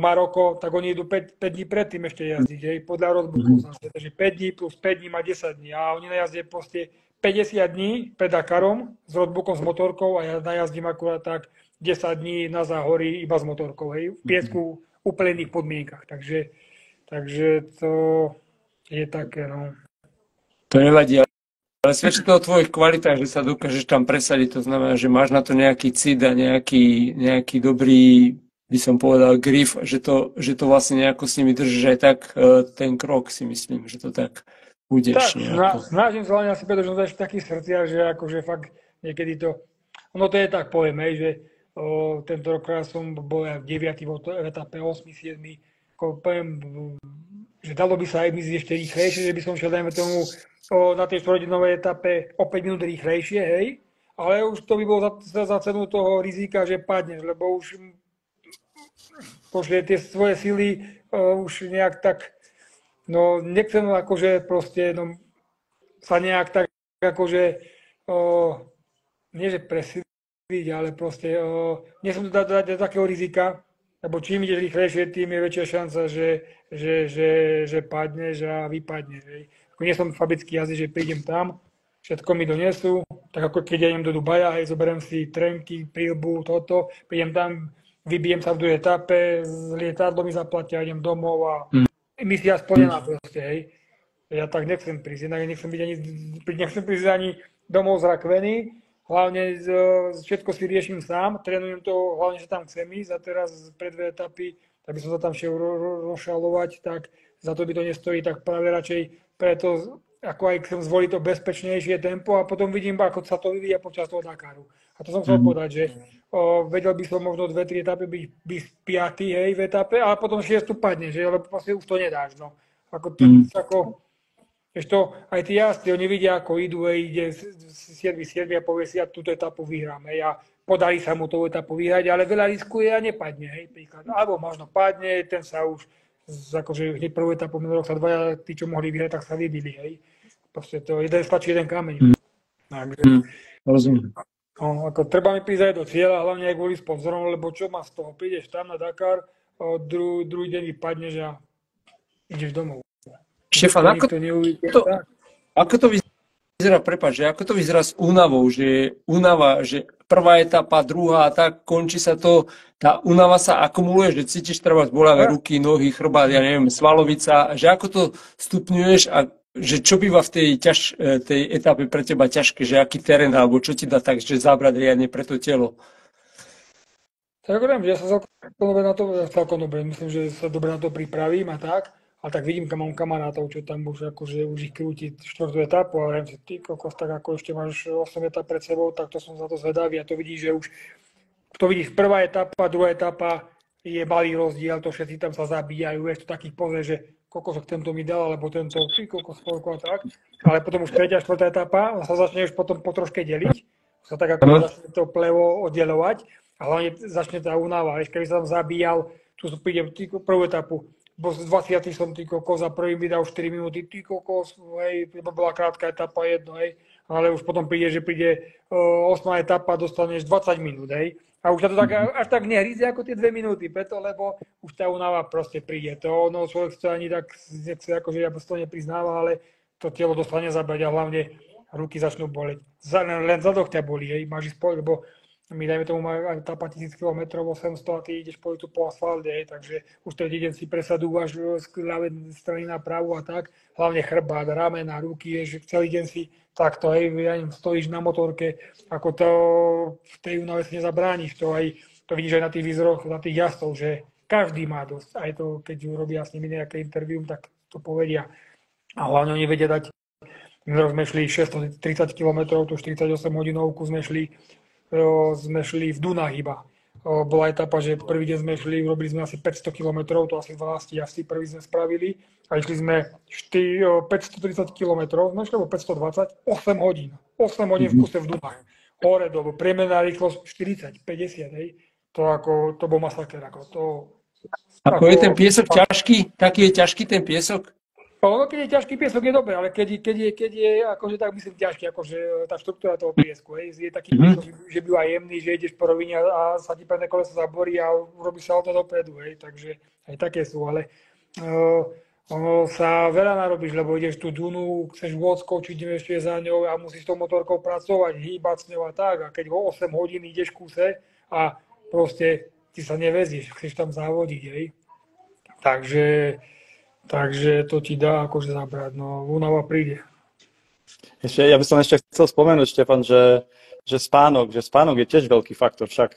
Maroko, tak oni idú 5 dní predtým ešte jazdiť, hej, podľa roadbooku. Takže 5 dní plus 5 dní má 10 dní a oni najazdia proste 50 dní pred Dakarom s roadbookom, s motorkou a ja najazdím akurát tak 10 dní na záhorí iba s motorkou, hej, v piesku, úplne iných podmienkach, takže to je také, no. To nevadí, ale svedčí to o tvojich kvalitách, že sa dokážeš tam presadiť, to znamená, že máš na to nejaký cit a nejaký dobrý, by som povedal, grif, že to vlastne nejako s nimi držíš aj tak, ten krok si myslím, že to tak budeš. Tak, snažím sa len asi pretože v takých srdciach, že akože fakt niekedy to, to je tak, poviem, hej, že tento rok som bol aj v 9. v etape 8, 7. Poviem, že dalo by sa aj ísť ešte rýchlejšie, že by som šiel, dajme tomu, na tej 4-hodinovej etape o 5 minút rýchlejšie, hej. Ale už to by bolo za cenu toho rizika, že padneš, lebo už tie svoje sily už nejak tak, nechcem akože proste, sa nejak tak akože, nie že presiliť, ale proste nesmú dať do takého rizika, lebo čím ideš rýchlejšie, tým je väčšia šanca, že padneš a vypadneš. Hej. Ako nie som fabrický jazdec, že prídem tam všetko mi donesú, tak ako keď ja idem do Dubaja, hej, zoberiem si trenky, prílbu, toto, prídem tam, vybijem sa v druhej etape, z lietadlo mi zaplatia, idem domov a misia splnená proste, hej. Ja tak nechcem prísť, jednak nechcem prísť ani domov z rakveny, hlavne všetko si riešim sám, trénujem to, hlavne, že tam chcem ísť a teraz pre 2 etapy, tak by som sa tam šiel rozšalovať, tak za to by to nestojí, tak práve radšej preto, ako aj chcem zvoliť to bezpečnejšie tempo a potom vidím, ako sa to vyvíja počas toho Dakaru. A to som chcel povedať, že vedel by som možno 2-3 etapy byť 5. hej, v etape, ale potom 6 padne, že, lebo vlastne už to nedáš, no. Ako, vieš to, aj tí jazdci, oni vidia, ako idú, ide 7 a povie si, ja túto etapu vyhrám, hej, a podarí sa mu tú etapu vyhrať, ale veľa riskuje a nepadne, hej, príklad. Alebo možno padne, ten sa už, akože hneď prvú etapu minulý rok sa 2, tí, čo mohli vyhrať, tak sa vybili, hej. Proste to stačí jeden kameň. Takže, Rozumiem. no, ako treba mi prísť aj do cieľa, hlavne aj kvôli sponzorom, lebo čo má z toho, prídeš tam na Dakar, druhý deň vypadneš a ideš domov. Štefan, ako to vyzerá, prepáč, že ako to vyzerá s únavou, že únava, že prvá etapa, druhá, tak končí sa to, tá únava sa akumuluje, že cítiš treba zbolavé ruky, nohy, chrbát, ja neviem, svalovica, že ako to stupňuješ a že čo býva v tej etape pre teba ťažké, že aký terén, alebo čo ti dá tak, že zabrať riadne pre to telo? Tak hovorím, že ja sa celkom dobre, myslím, že sa dobre na to pripravím a tak, ale tak vidím, kam mám kamarátov, čo tam už ich krúti 4. etapu a hovorím si, ty kokos, tak ako ešte máš 8 etap pred sebou, tak to som za to zvedavý a to vidíš, že už to vidíš, prvá etapa, druhá etapa je malý rozdiel, to všetci tam sa zabíjajú, vieš, to takých pozrieš, že kokos, tento mi dal, alebo tento, ty kokos, a tak, ale potom už 3. a 4. etapa sa začne už potom po troške deliť, sa tak ako začne to plevo oddelovať a hlavne začne tá únava, vieš, keby sa tam zabíjal, tu prídem prvú etapu, bo z 20 som ty kokos a prvý mi dal 4 minúty, ty kokos, hej, bola krátka etapa, jedno, hej, ale už potom príde, že príde 8. etapa, dostaneš 20 minút, hej. A už ťa to tak, až tak nehríze ako tie 2 minúty, preto, lebo už tá únava proste príde. To človek to ani tak nechce, akože ja to nepriznáva, ale to telo dostane zabrať a hlavne ruky začnú boleť. Len zadok ťa bolí, hej, máš ísť lebo my dajme tomu má etapa 1000 km, 800 a ty ideš po asfalte, hej, takže už tretí deň si presadúvaš z ľavej strany na pravú a tak, hlavne chrbát, ramena, ruky, že celý deň si takto, hej, stojíš na motorke, ako to v tej únave si nezabrániš, to vidíš aj na tých výzoroch, na tých jazdcov, že každý má dosť, aj to, keď robia s nimi nejaké interviu, tak to povedia. A hlavne oni vedia dať, minulý sme šli 630 km, tu 48 hodinovku sme šli v Dunách iba. Bola etapa, že prvý deň sme šli, robili sme asi 500 km, to asi 12 jazdci prvý sme spravili a išli sme 530 km, sme šli 520, 8 hodín. 8 hodín v kuse v Dunách. Hore dolu, priemerná rýchlosť 40, 50, hej. To bol masaker. Ako je ten piesok ťažký? Taký je ťažký ten piesok? No, keď je ťažký piesok, je dobré, ale keď je akože tak myslím ťažký, akože tá štruktúra toho piesku, hej, je taký piesok, že býva jemný, že ideš po rovine a sa ti predné koleso zaborí a urobí sa auto dopredu, hej, takže aj také sú, ale ono sa veľa narobíš, lebo ideš tú Dunu, chceš vôcť skočiť ešte za ňou a musíš s tou motorkou pracovať, hýbať s ňou a tak, a keď 8 hodín ideš v kuse a proste ty sa nevezieš, chceš tam závodiť, hej, Takže to ti dá akože zabrať, no únava príde. Ja by som ešte chcel spomenúť, Štefan, že spánok je tiež veľký faktor však.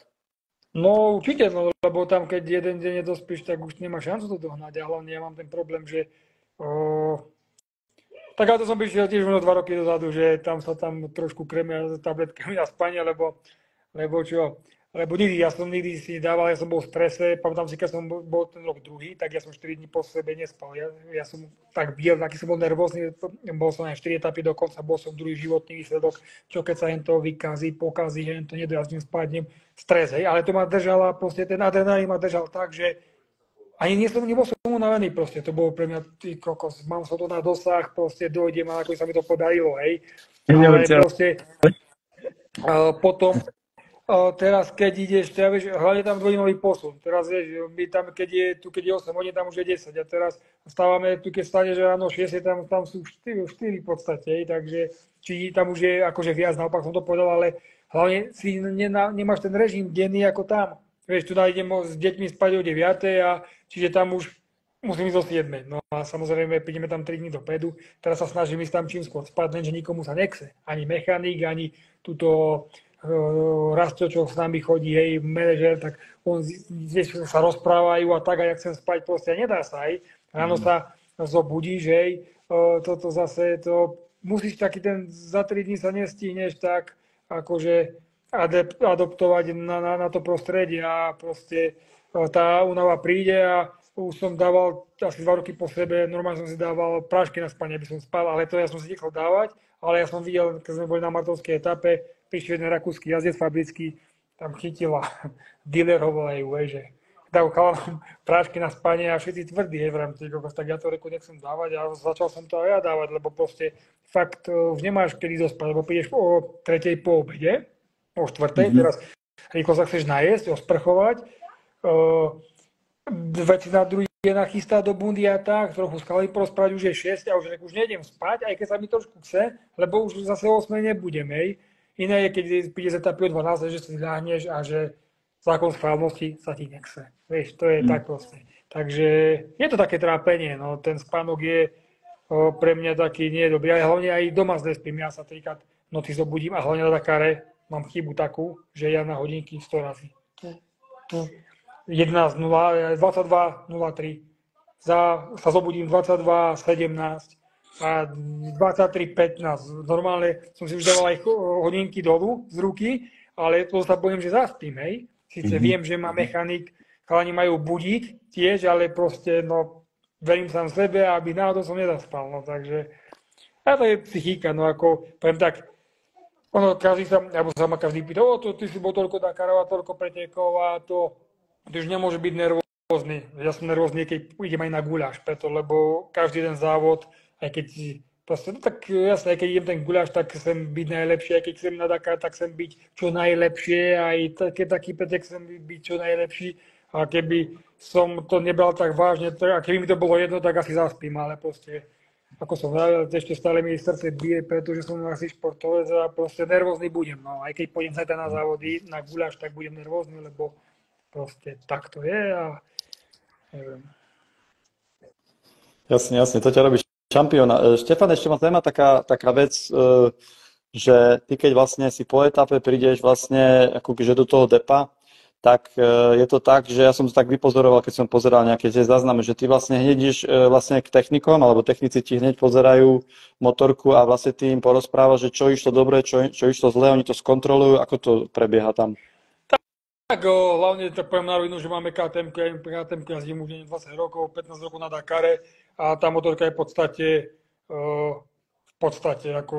No určite, no, lebo tam keď jeden deň nedospíš, tak už nemáš šancu to dohnať. A hlavne ja mám ten problém, že tak ale to som prišiel tiež možno 2 roky dozadu, že tam sa trošku kremia tabletkami na spanie, lebo čo? Lebo ja som nikdy si nedával, ja som bol v strese, pamätám si, keď som bol ten rok druhý, tak ja som 4 dní po sebe nespal. Ja som tak biel, taký som bol nervózny, bol som aj 4 etapy dokonca, bol som druhý životný výsledok, čo keď sa jen to vykazí, pokazí, že jen to nedojazdím, spadnem, stres, hej. Ale to ma držala, proste ten adrenalín ma držal tak, že ani nebol som unavený proste, to bolo pre mňa, ty kokos, mám som to na dosah, proste dojdem a ako sa mi to podarilo, hej. Ale proste potom Teraz, keď ideš, teda, vieš, hlavne tam dvojnový posun. Teraz, vieš, my tam, keď je 8 hodín, tam už je 10. A teraz stávame, tu keď stane, že ráno 6, tam sú 4 v podstate. Takže, či tam už je akože viac, naopak som to povedal, ale hlavne si nemáš ten režim denný ako tam. Vieš, tu idem s deťmi spať o 9, a čiže tam už musím ísť o 7. No a samozrejme, prídeme tam 3 dní dopredu. Teraz sa snažím ísť tam čím skôr spať, lenže nikomu sa nechce. Ani mechanik, ani túto Rasto, čo s nami chodí, hej, manažer, tak on vieš, sa rozprávajú a tak, a ja chcem spať, proste nedá sa, hej. Ráno sa zobudíš, hej, toto zase, to musíš taký ten, za 3 dní sa nestihneš tak, akože adoptovať na to prostredie a proste tá únava príde a už som dával asi 2 roky po sebe, normálne som si dával prášky na spanie, aby som spal, ale to ja som si nechal dávať, ale ja som videl, keď sme boli na martovskej etape, prišiel jeden rakúsky jazdec fabrický, tam chytil a dealer ho volajú, že dal chalanom prášky na spanie a všetci tvrdí, v rámci kokos, tak ja to reku nechcem dávať a začal som to aj ja dávať, lebo proste fakt už nemáš kedy dospať, lebo prídeš o 3. po obede, o 4. Teraz rýchlo sa chceš najesť, osprchovať, veci na druhý deň nachystať do bundy a tak, trochu skali porozprávať, už je 6 a už nejdem spať, aj keď sa mi trošku chce, lebo už zase o 8 nebudem, hej. Iné je, keď príde z etapy o 12, že si ľahneš a že zákon správnosti sa ti nechce. Vieš, to je tak proste. Takže je to také trápenie, no ten spánok je pre mňa taký nie je dobrý, ale hlavne aj doma nespím, ja sa 3-krát v noci zobudím a hlavne na Dakare mám chybu takú, že ja na hodinky 100 razy. 11:0, 22:03, sa zobudím 22:17 a 23:15. Normálne som si už dával aj hodinky dolu z ruky, ale to sa bojím, že zaspím, hej. Sice viem, že má mechanik, chalani majú budík tiež, ale proste, no, verím sám sebe, aby náhodou som nezaspal, no, takže, a to je psychika, no, ako, poviem tak, ono, každý sa ma každý pýta, ty si bol toľko Dakarov a toľko pretekov a to už nemôže byť nervózny. Ja som nervózny, keď idem aj na guľáš, preto, lebo každý ten závod, aj keď proste, no tak jasne, aj keď idem ten guľáš, tak chcem byť najlepší, aj keď chcem na Dakar, tak chcem byť čo najlepšie, aj keď taký pretek chcem byť čo najlepší. A keby som to nebral tak vážne, a keby mi to bolo jedno, tak asi zaspím, ale proste, ako som hovoril, ešte stále mi srdce bije, pretože som asi športovec a proste nervózny budem. No, aj keď pôjdem zajtra na závody, na guľáš, tak budem nervózny, lebo proste tak to je a neviem. Jasne, to ťa robí šampióna. Štefan, ešte ma zaujíma taká vec, že ty keď vlastne si po etape prídeš vlastne akože do toho depa, tak je to tak, že ja som to tak vypozoroval, keď som pozeral nejaké tie záznamy, že ty vlastne hneď ideš vlastne k technikom, alebo technici ti hneď pozerajú motorku a vlastne ty im porozprávaš, že čo išlo dobre, čo išlo zle, oni to skontrolujú, ako to prebieha tam. Tak hlavne to poviem na rovinu, že máme KTM-ku, ja jazdím už 20 rokov, 15 rokov na Dakare a tá motorka je v podstate ako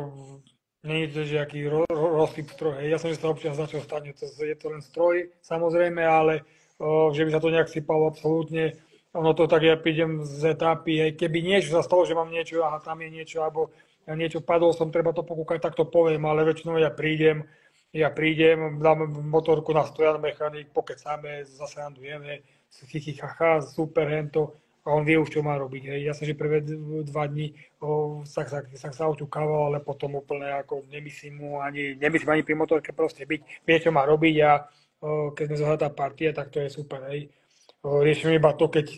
nie je to nejaký rozsyp stroj. Ja som, že sa občas začal stane, je to len stroj samozrejme, ale že by sa to nejak sypalo absolútne. Ono to tak, ja prídem z etapy, keby niečo sa stalo, že mám niečo, aha, tam je niečo, alebo ja niečo padol som, treba to pokúkať, tak to poviem, ale väčšinou ja prídem, dám motorku na stojan, mechanik, pokecáme, zase randujeme, chacha, super, hento, a on vie už, čo má robiť. Hej. Ja som, že prvé 2 dní sa oťukával, ale potom úplne ako nemyslím ani pri motorke proste byť, vie, čo má robiť a keď sme zohrali tá partia, tak to je super. Hej. Riešim iba to, keď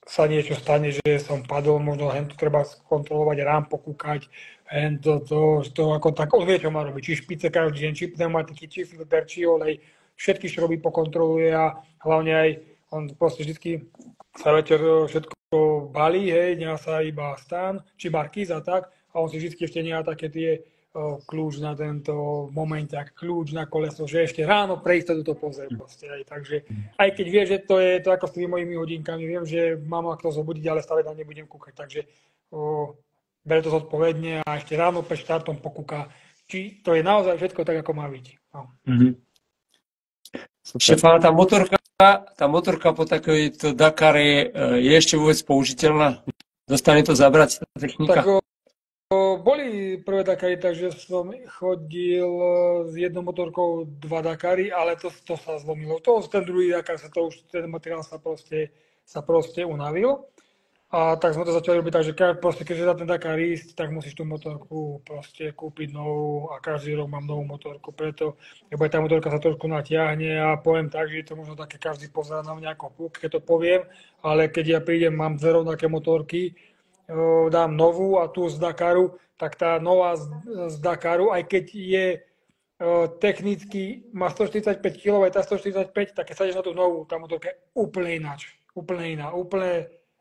sa niečo stane, že som padol, možno hento treba skontrolovať rám, pokúkať, to ako tak, on vie, čo má robiť, či špice každý deň, či pneumatiky, či filter, či olej, všetky šroby pokontroluje a hlavne aj on proste vždycky sa večer všetko balí, hej, nemá sa iba stán, či markíz a tak, a on si vždycky ešte nemá také tie kľúč na tento momenták, kľúč na koleso, že ešte ráno pre istotu to pozrie proste, hej, takže aj keď vie, že to je to ako s tými mojimi hodinkami, viem, že mám ako to zobudiť, ale stále tam nebudem kúkať, takže bere to zodpovedne a ešte ráno pred štartom pokúka, či to je naozaj všetko tak, ako má byť. No. Štefán, tá motorka po takejto Dakare je ešte vôbec použiteľná? Dostane to zabrať tá technika? Tak Boli prvé Dakary, takže som chodil s jednou motorkou 2 Dakary, ale to sa zlomilo. Ten druhý Dakar ten materiál sa proste unavil. A tak sme to začali robiť tak, že keďže za ten Dakar ísť, tak musíš tú motorku proste kúpiť novú a každý rok mám novú motorku, lebo aj tá motorka sa trošku natiahne a poviem tak, že je to možno také, každý pozerá na mňa ako puk, keď to poviem, ale keď ja prídem, mám dve rovnaké motorky, dám novú a tu z Dakaru, tak tá nová z Dakaru, aj keď je technicky, má 145 kg, aj tá 145, tak keď sa ideš na tú novú, tá motorka je úplne ináč, úplne iná,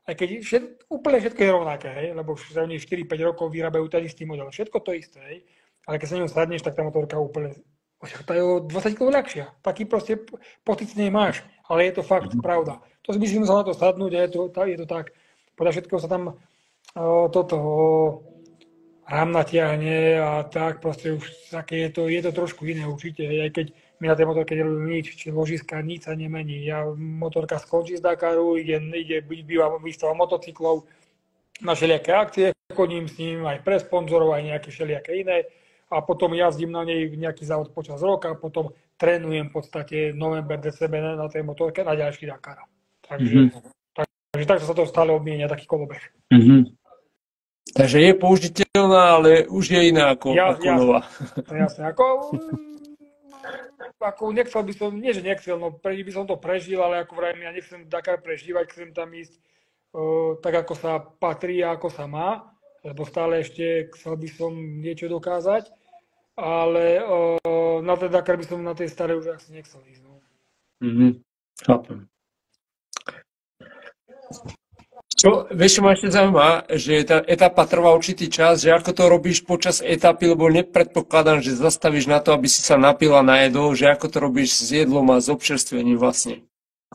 aj keď úplne všetko je rovnaké, hej, lebo za oni 4-5 rokov vyrábajú ten istý model, všetko to isté, hej, ale keď sa ňou sadneš, tak tá motorka úplne, tá je o 20 kg ľahšia, taký proste pocit z nej máš, ale je to fakt pravda. To si myslím sa na to sadnúť a je to tak, podľa všetkého sa tam rám natiahne a tak, proste už také je to trošku iné určite, hej, aj keď my na tej motorke nerobíme nič, či ložiska, nič sa nemení. Motorka skončí z Dakaru, býva výstava motocyklov na všelijaké akcie, chodím s ním aj pre sponzorov, aj nejaké všelijaké iné a potom jazdím na nej nejaký závod počas roka, potom trénujem v podstate november, december na tej motorke na ďalší Dakar. Takže takto sa to stále obmienia, taký kolobeh. Takže je použiteľná, ale už je iná ako nová. Jasne, ako nechcel by som, nie že nechcel, no by som to prežil, ale ako vrajím, ja nechcem Dakar prežívať, chcem tam ísť tak, ako sa patrí a ako sa má, lebo stále ešte chcel by som niečo dokázať, ale na ten Dakar by som na tej starej už asi nechcel ísť. No. Chápem. Vieš, čo ma ešte zaujíma, že tá etapa trvá určitý čas, že ako to robíš počas etapy, lebo nepredpokladám, že zastavíš na to, aby si sa napil a najedol, že ako to robíš s jedlom a s občerstvením vlastne.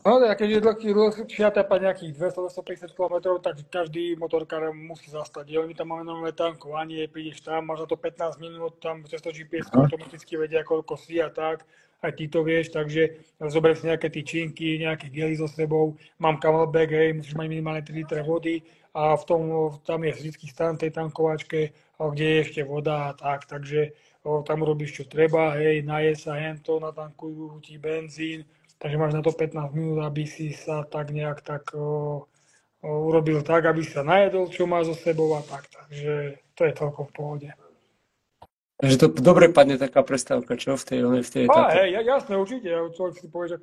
No, keď je dlhšia etapa nejakých 200-250 km, tak každý motorkár musí zastať. My tam máme nové tankovanie, prídeš tam, máš na to 15 minút, tam cez to GPS automaticky vedia, koľko si a tak. Aj ty to vieš, takže zoberiem si nejaké tyčinky, nejaké gely so sebou, mám camelback, hej, musíš mať minimálne 3 litre vody a tam je vždycky stan tej tankovačke, kde je ešte voda a tak, takže tam robíš čo treba, hej, najesť sa hento, natankujú ti benzín, takže máš na to 15 minút, aby si sa tak nejak urobil tak, aby si sa najedol, čo máš so sebou a tak, takže to je toľko v pohode. Takže to dobre padne taká prestávka, čo v tej etape? Hej, jasné, určite. Človek si povie,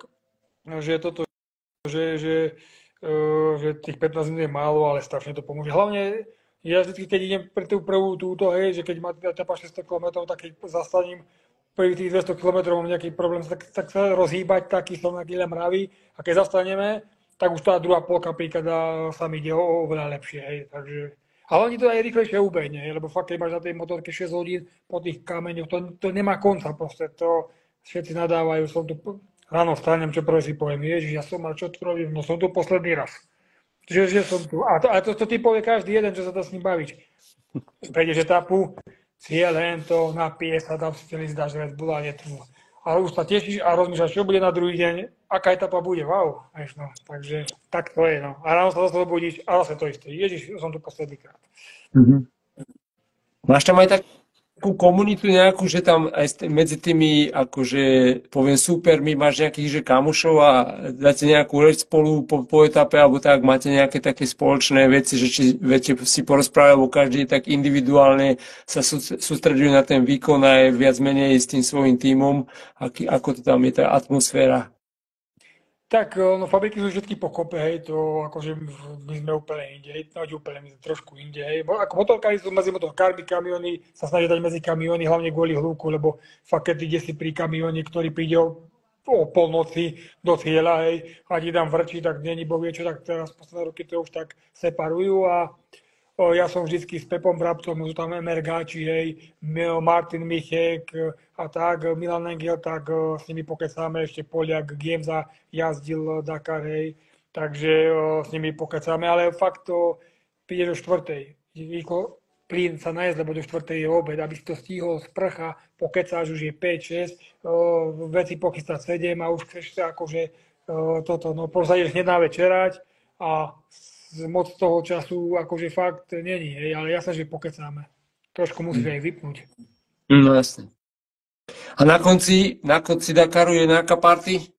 že tých 15 minút je málo, ale strašne to pomôže. Hlavne, ja vždy, keď idem pre tú prvú túto, hej, že keď má etapa 600 km, tak keď zastaním prvých tých 200 km, mám nejaký problém, tak sa rozhýbať, taký som taký mravý. A keď zastaneme, tak už tá druhá polka príklada sa mi ide oveľa lepšie, hej, takže... Ale oni to aj rýchlejšie ubehne, lebo fakt, keď máš na tej motorke 6 hodín po tých kameňoch, to nemá konca proste, to všetci nadávajú, ráno vstanem, čo prvé si poviem, ježiš, ja som, ale čo tu robím, no som tu posledný raz. Že som tu, a to ti povie každý jeden, čo sa dá s ním baviť. Prejdeš etapu, cieľ, to, napije sa, tam si celý zdáš Red Bull a nie tu. Ale už sa tešíš a rozmýšľaš, čo bude na druhý deň, aká etapa bude, wow, vieš, no. Takže tak to je, no. A ráno sa zase zobudíš a zase to isté. Ježiš, som tu posledný krát. Máš tam aj takú komunitu nejakú, že tam aj medzi tými, akože, poviem, súpermi máš nejakých, že kamošov a dáte nejakú reč spolu po etape, alebo tak, máte nejaké také spoločné veci, že či viete si porozprávať, lebo každý tak individuálne sa sústreďuje na ten výkon a je viac menej s tým svojím tímom, ako to tam je tá atmosféra. Tak, no fabriky sú všetky pokope, hej, to akože my sme úplne inde, hej, my sme trošku inde, hej. Ako motorkári sú medzi motorkármi, kamióny sa snažia dať medzi kamióny, hlavne kvôli hľuku, lebo fakt, keď ide si pri kamióne, ktorý príde o polnoci do cieľa, hej, a ti tam vrčí, tak není boh vie čo, tak teraz posledné roky to už tak separujú a ja som vždycky s Pepom Brabcom, sú tam MRGáči, hej, Martin Michek a tak, Milan Engel, tak s nimi pokecáme, ešte Poliak Giemza jazdil Dakar, hej, takže s nimi pokecáme, ale fakt to príde do štvrtej. Rýchlo plyn sa najesť, lebo do štvrtej je obed, aby si to stihol, sprcha, pokecáš, už je 5, 6, veci pochystať 7 a už chceš sa akože posadíš hneď na večerať a moc toho času akože fakt není, hej, ale jasne, že pokecáme. trošku musíš aj vypnúť. No jasne. A na konci Dakaru je nejaká party?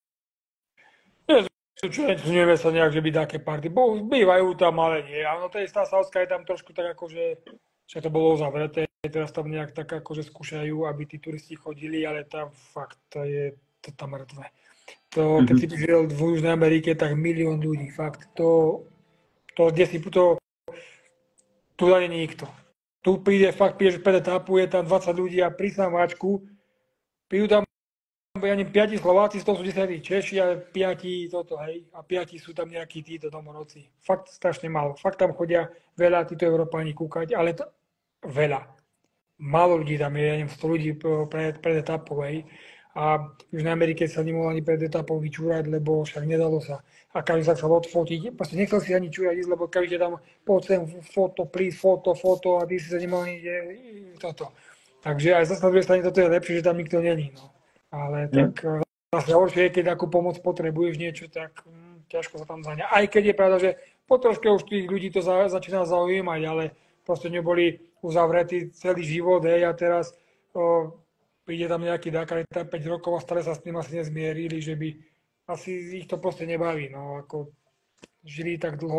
Nezúčastňujeme sa nejak, že by také party. Bývajú tam, ale nie. Áno, tá istá Savská je tam trošku tak akože, že to bolo uzavreté. Teraz tam nejak tak akože skúšajú, aby tí turisti chodili, ale tam fakt to je to tam mŕtve. To, keď si žil v Južnej Amerike, tak 1 000 000 ľudí. Fakt, kde si to, tu nie je nikto. Tu prídeš pred etapu, je tam 20 ľudí a pri samačku, prídu tam ja neviem, 5 Slováci, 100 sú 10 Češi a 5 toto, hej. A 5 sú tam nejakí títo domorodci. Fakt strašne málo. Fakt tam chodia veľa títo Európani kúkať, ale to veľa. Málo ľudí tam je, ja neviem, 100 ľudí pred etapou, hej. A v Južnej Amerike sa nemohol ani pred etapou vyčúrať, lebo však nedalo sa. A každý sa chcel odfotiť. Proste nechcel si ani čúrať ísť, lebo každý tam poď sem, foto, please, foto, a ty si sa nemohol ani toto. Takže aj zase na druhej strane toto je lepšie, že tam nikto není, no. Ale tak zase horšie je, keď akú pomoc potrebuješ niečo, tak ťažko sa tam zaňa. Aj keď je pravda, že po troške už tých ľudí to začína zaujímať, ale proste neboli uzavretí celý život, hej, a teraz príde tam nejaký Dakar, tam 5 rokov a stále sa s tým asi nezmierili, že by asi ich to proste nebaví, no, ako žili tak dlho,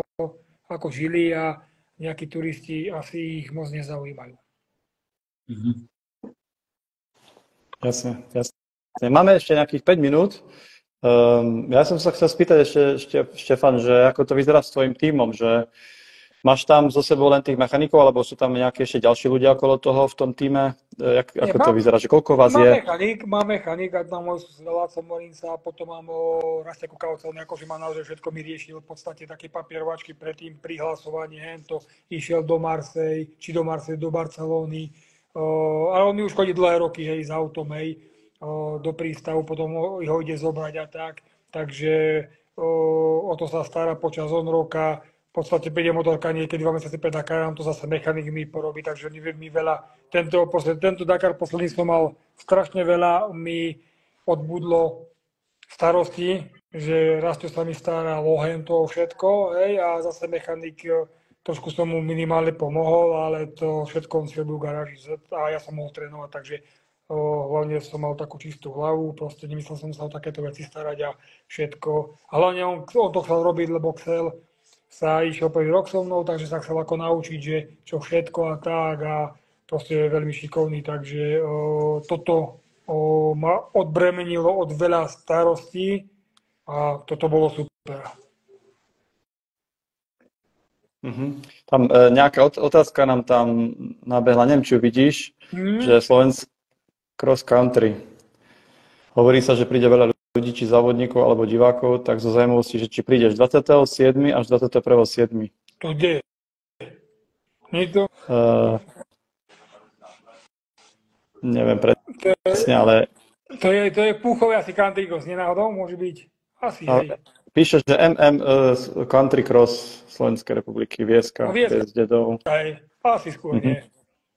ako žili a nejakí turisti asi ich moc nezaujímajú. Jasne. Máme ešte nejakých 5 minút. Ja som sa chcel spýtať ešte Štefan, že ako to vyzerá s tvojim tímom, že máš tam so sebou len tých mechanikov, alebo sú tam nejaké ešte ďalší ľudia okolo toho v tom tíme? Ako to vyzerá, že koľko vás je? Mám mechanik, a tam môj Láco Morinca, potom mám Rasteku Kaucelný, akože má naozaj všetko mi riešil, v podstate také papierovačky predtým, prihlasovanie, hento, išiel do Marseille, do Barcelóny, ale on mi už chodí dlhé roky, hej, s autom, hej, do prístavu, potom ho ide zobrať a tak, takže o to sa stará počas roka, v podstate príde motorka niekedy 2 mesiace pred Dakarom, to zase mechanik mi porobí, takže mi veľa, tento Dakar posledný som mal strašne veľa, mi odbudlo starosti, že Rasto sa mi stará lohem toho všetko, hej, a zase mechanik, trošku som mu minimálne pomohol, ale to všetko on si robil v garáži a ja som mohol trénovať, takže hlavne som mal takú čistú hlavu, proste nemyslel som sa o takéto veci starať a všetko. A hlavne on to chcel robiť, lebo chcel sa išiel prvý rok so mnou, takže sa chcel ako naučiť, že čo všetko a tak a proste je veľmi šikovný, takže toto ma odbremenilo od veľa starostí a toto bolo super. Tam nejaká otázka nám tam nabehla, neviem, či ju vidíš, že Slovensk cross country. Hovorí sa, že príde veľa ľudí, či závodníkov alebo divákov, tak zo zaujímavosti, že či prídeš 27. až 21.7. To kde je? Nie to? Neviem presne, ale... To je Púchové asi country cross, nenáhodou? Môže byť? Asi, hej. Píše, že Country Cross Slovenskej republiky, Vieska, bez dedov. Hej, asi skôr nie.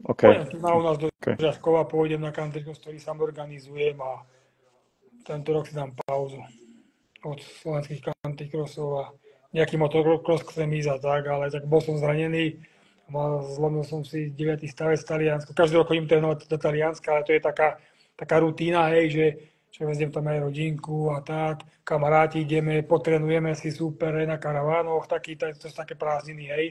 Okay. Pôjdem tu u nás do Žaškova, pôjdem na country cross, ktorý sám organizujem a tento rok si dám pauzu od slovenských country crossov a nejaký motocross chcem ísť a tak, ale tak bol som zranený, zlomil som si 9. stavec v Taliansku, každý rok chodím trénovať do Talianska, ale to je taká rutína, hej, že veziem tam aj rodinku a tak, kamaráti ideme, potrenujeme si super aj na karavánoch, to sú také prázdniny, hej,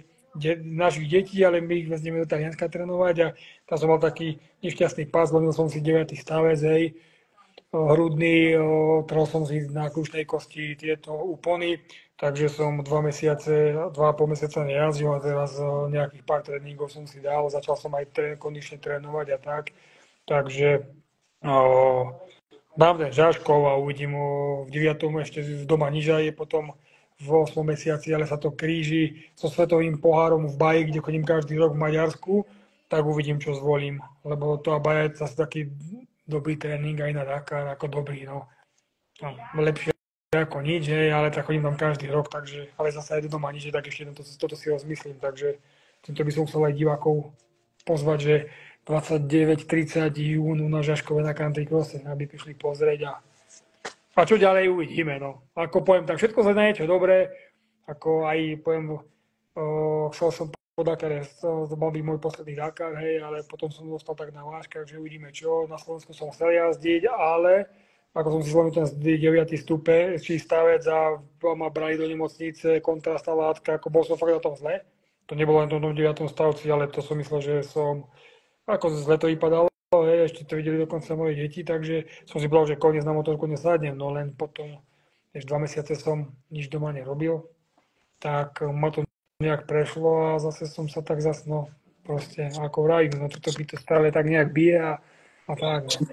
našich detí, ale my ich vezmeme do Talianska trénovať a tam som mal taký nešťastný pás, zlomil som si 9. stavec, hej, hrudný, trhol som si na kľúčnej kosti tieto úpony, takže som 2,5 mesiaca nejazdil a teraz nejakých pár tréningov som si dal, začal som aj kondične trénovať a tak, takže dám ten Žaškov a uvidím v 9. ešte doma Niža je potom v 8. mesiaci, ale sa to kríži so svetovým pohárom v Baji, kde chodím každý rok v Maďarsku, tak uvidím, čo zvolím, lebo to Baja je zase taký dobrý tréning aj na Dakar, ako dobrý, no lepšie ako nič, hej, ale tak chodím tam každý rok, takže, ale zase aj do doma Niže, tak ešte toto si rozmyslím, takže týmto by som chcel aj divákov pozvať, že 29-30 júnu na Žaškove na country crosse, aby prišli pozrieť a čo ďalej uvidíme, no. Ako poviem, tak všetko sa na niečo dobré, ako aj poviem, chcel som po Dakare to mal byť môj posledný Dakar, hej, ale potom som dostal tak na vážkach, že uvidíme čo. Na Slovensku som chcel jazdiť, ale ako som si zlomil ten 9. stupeň, či stavec a ma brali do nemocnice, kontrastná látka, ako bol som fakt na tom zle. To nebolo len v tom 9. stavci, ale to som myslel, že som, ako zle to vypadalo, hej, ešte to videli dokonca moje deti, takže som si povedal, že koniec na motorku nesadnem, no len potom, ešte 2 mesiace som nič doma nerobil, tak ma to nejak prešlo a zase som sa tak no proste ako vrajím, no toto by to stále tak nejak bije a tak. No.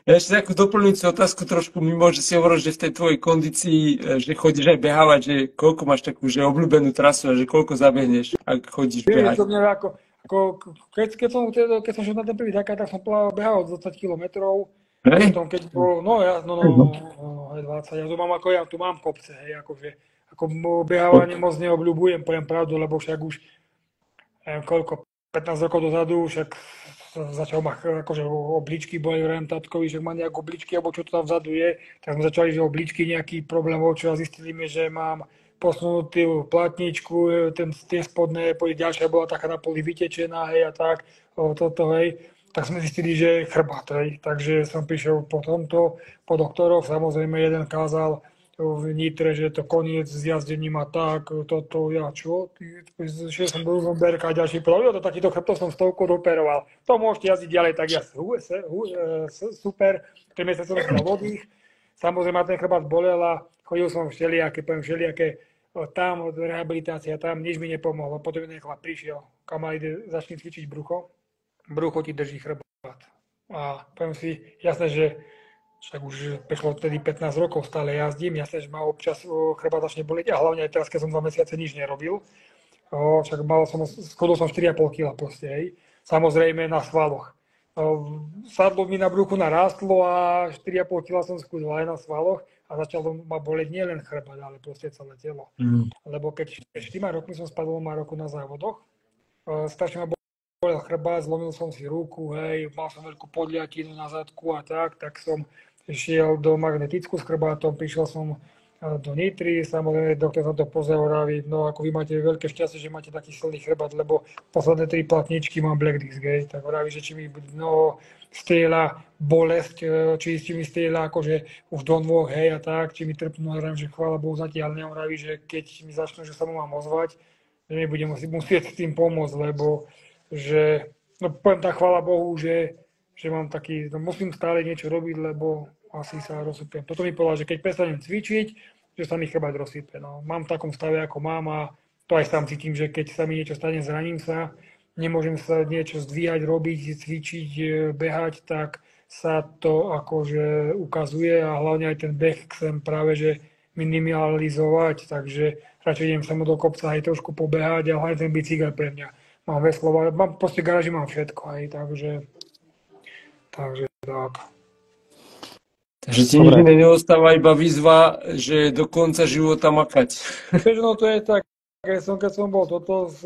Ešte takú doplňujúcu otázku trošku mimo, že si hovoril, že v tej tvojej kondícii, že chodíš aj behávať, že koľko máš takú, že obľúbenú trasu a že koľko zabehneš, ak chodíš behať. To mňa keď som šiel na ten prvý Dakar, tak som behal 20 kilometrov. Potom, keď bol, 20, ja tu mám kopce, hej, akože, ako behávanie moc neobľúbujem, poviem pravdu, lebo však už, neviem koľko, 15 rokov dozadu, však začal ma, akože obličky boli, vrem tatkovi, že má nejaké obličky, alebo čo to tam vzadu je, tak sme začali, že obličky nejaký problém, čo zistili mi, že mám posunutú platničku, tie spodné, ďalšia bola taká na poli vytečená, hej, a tak, hej. Tak sme zistili, že je chrbát, hej. Takže som prišiel po doktoroch, samozrejme jeden kázal v Nitre, že to koniec s jazdením a tak, ja čo? Šiel som do Rosenberga a ďalší povedal, to takýto chrbtov som 100 doperoval. To môžete jazdiť ďalej, tak ja super, 3 mesiace som na vodých. Samozrejme ten chrbát bolel a chodil som všelijaké, tam rehabilitácia, tam nič mi nepomohlo. Potom jeden chlap prišiel, kamarát, začni cvičiť brucho ti drží chrbát. A poviem si, jasné, že však už prešlo vtedy 15 rokov, stále jazdím, jasné, že ma občas chrbát začne bolieť a hlavne aj teraz, keď som 2 mesiace nič nerobil. Však schodol som 4,5 kg proste, hej. Samozrejme na svaloch. Sadlo mi na bruchu narástlo a 4,5 kg som skúsil aj na svaloch a začalo ma boleť nielen chrbát, ale proste celé telo. Lebo keď 4 rokmi som spadol roku na závodoch, strašne ma bolel chrbát, zlomil som si ruku, hej, mal som veľkú podľatinu na zadku a tak som šiel do magnetickú s chrbátom, prišiel som do Nitry, samozrejme doktor sa to pozrel, hovorí, no ako vy máte veľké šťastie, že máte taký silný chrbát, lebo posledné 3 platničky mám black disc, hej, tak hovorí, že či mi strieľa bolesť, či mi strieľa akože už do nôh, hej, a tak, či mi trpnú, hovorím, že chvála Bohu zatiaľ nehovorí, že keď mi začnú, že sa mu mám ozvať, že mi budem musieť s tým pomôcť, lebo že, no poviem tak, chvála Bohu, že mám taký, no musím stále niečo robiť, lebo asi sa rozsypem. Toto mi povedal, že keď prestanem cvičiť, že sa mi chrbát rozsype. No, mám v takom stave, ako mám a to aj sám cítim, že keď sa mi niečo stane, zraním sa, nemôžem sa niečo zdvíhať, robiť, cvičiť, behať, tak sa to akože ukazuje a hlavne aj ten beh chcem práve, že minimalizovať, takže radšej idem sa mu do kopca aj trošku pobehať a hlavne ten bicykel pre mňa. Mám veslova, mám proste garáži, mám všetko, hej, takže tak. Takže ti nič iné neostáva, iba výzva, že do konca života makať. No to je tak, keď som bol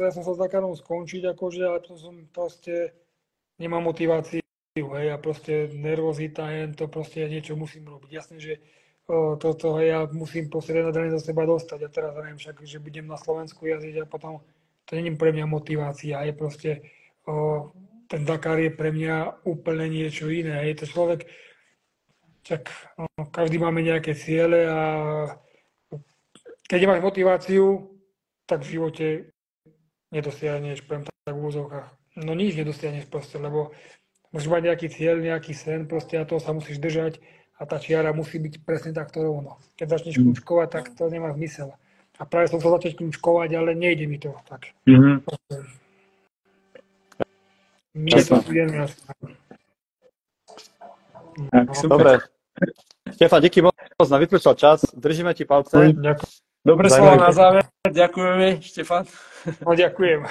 ja som sa s Dakarom skončiť, akože, ale to som proste, nemám motiváciu, hej, a proste nervozita, to proste ja niečo musím robiť. Jasné, že hej, ja musím proste adrenalín za seba dostať a teraz neviem však, že budem na Slovensku jazdiť a potom to nie je pre mňa motivácia, je proste, ten Dakar je pre mňa úplne niečo iné. Je to človek, každý máme nejaké ciele a keď nemáš motiváciu, tak v živote nedosiahneš, poviem tak v úzovkách. No nič nedosiahneš proste, lebo musíš mať nejaký cieľ, nejaký sen, proste a toho sa musíš držať a tá čiara musí byť presne takto rovno. Keď začneš kľúčkovať, tak to nemá zmysel. A práve som chcel začať kľúčkovať, ale nejde mi to tak. Nie to viem jasné. Dobre. Štefan, díky moc, na vypršal čas. Držíme ti palce. Dobre slovo na záver. Ďakujeme, Štefan. No ďakujem.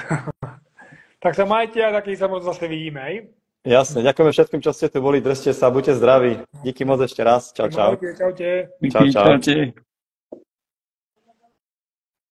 Tak sa majte a taký sa možno zase vidíme, hej? Jasne, ďakujeme všetkým, čo ste tu boli. Držte sa, buďte zdraví. Díky moc ešte raz. Čau, čau. Čaute. Čau, čau. Čaute.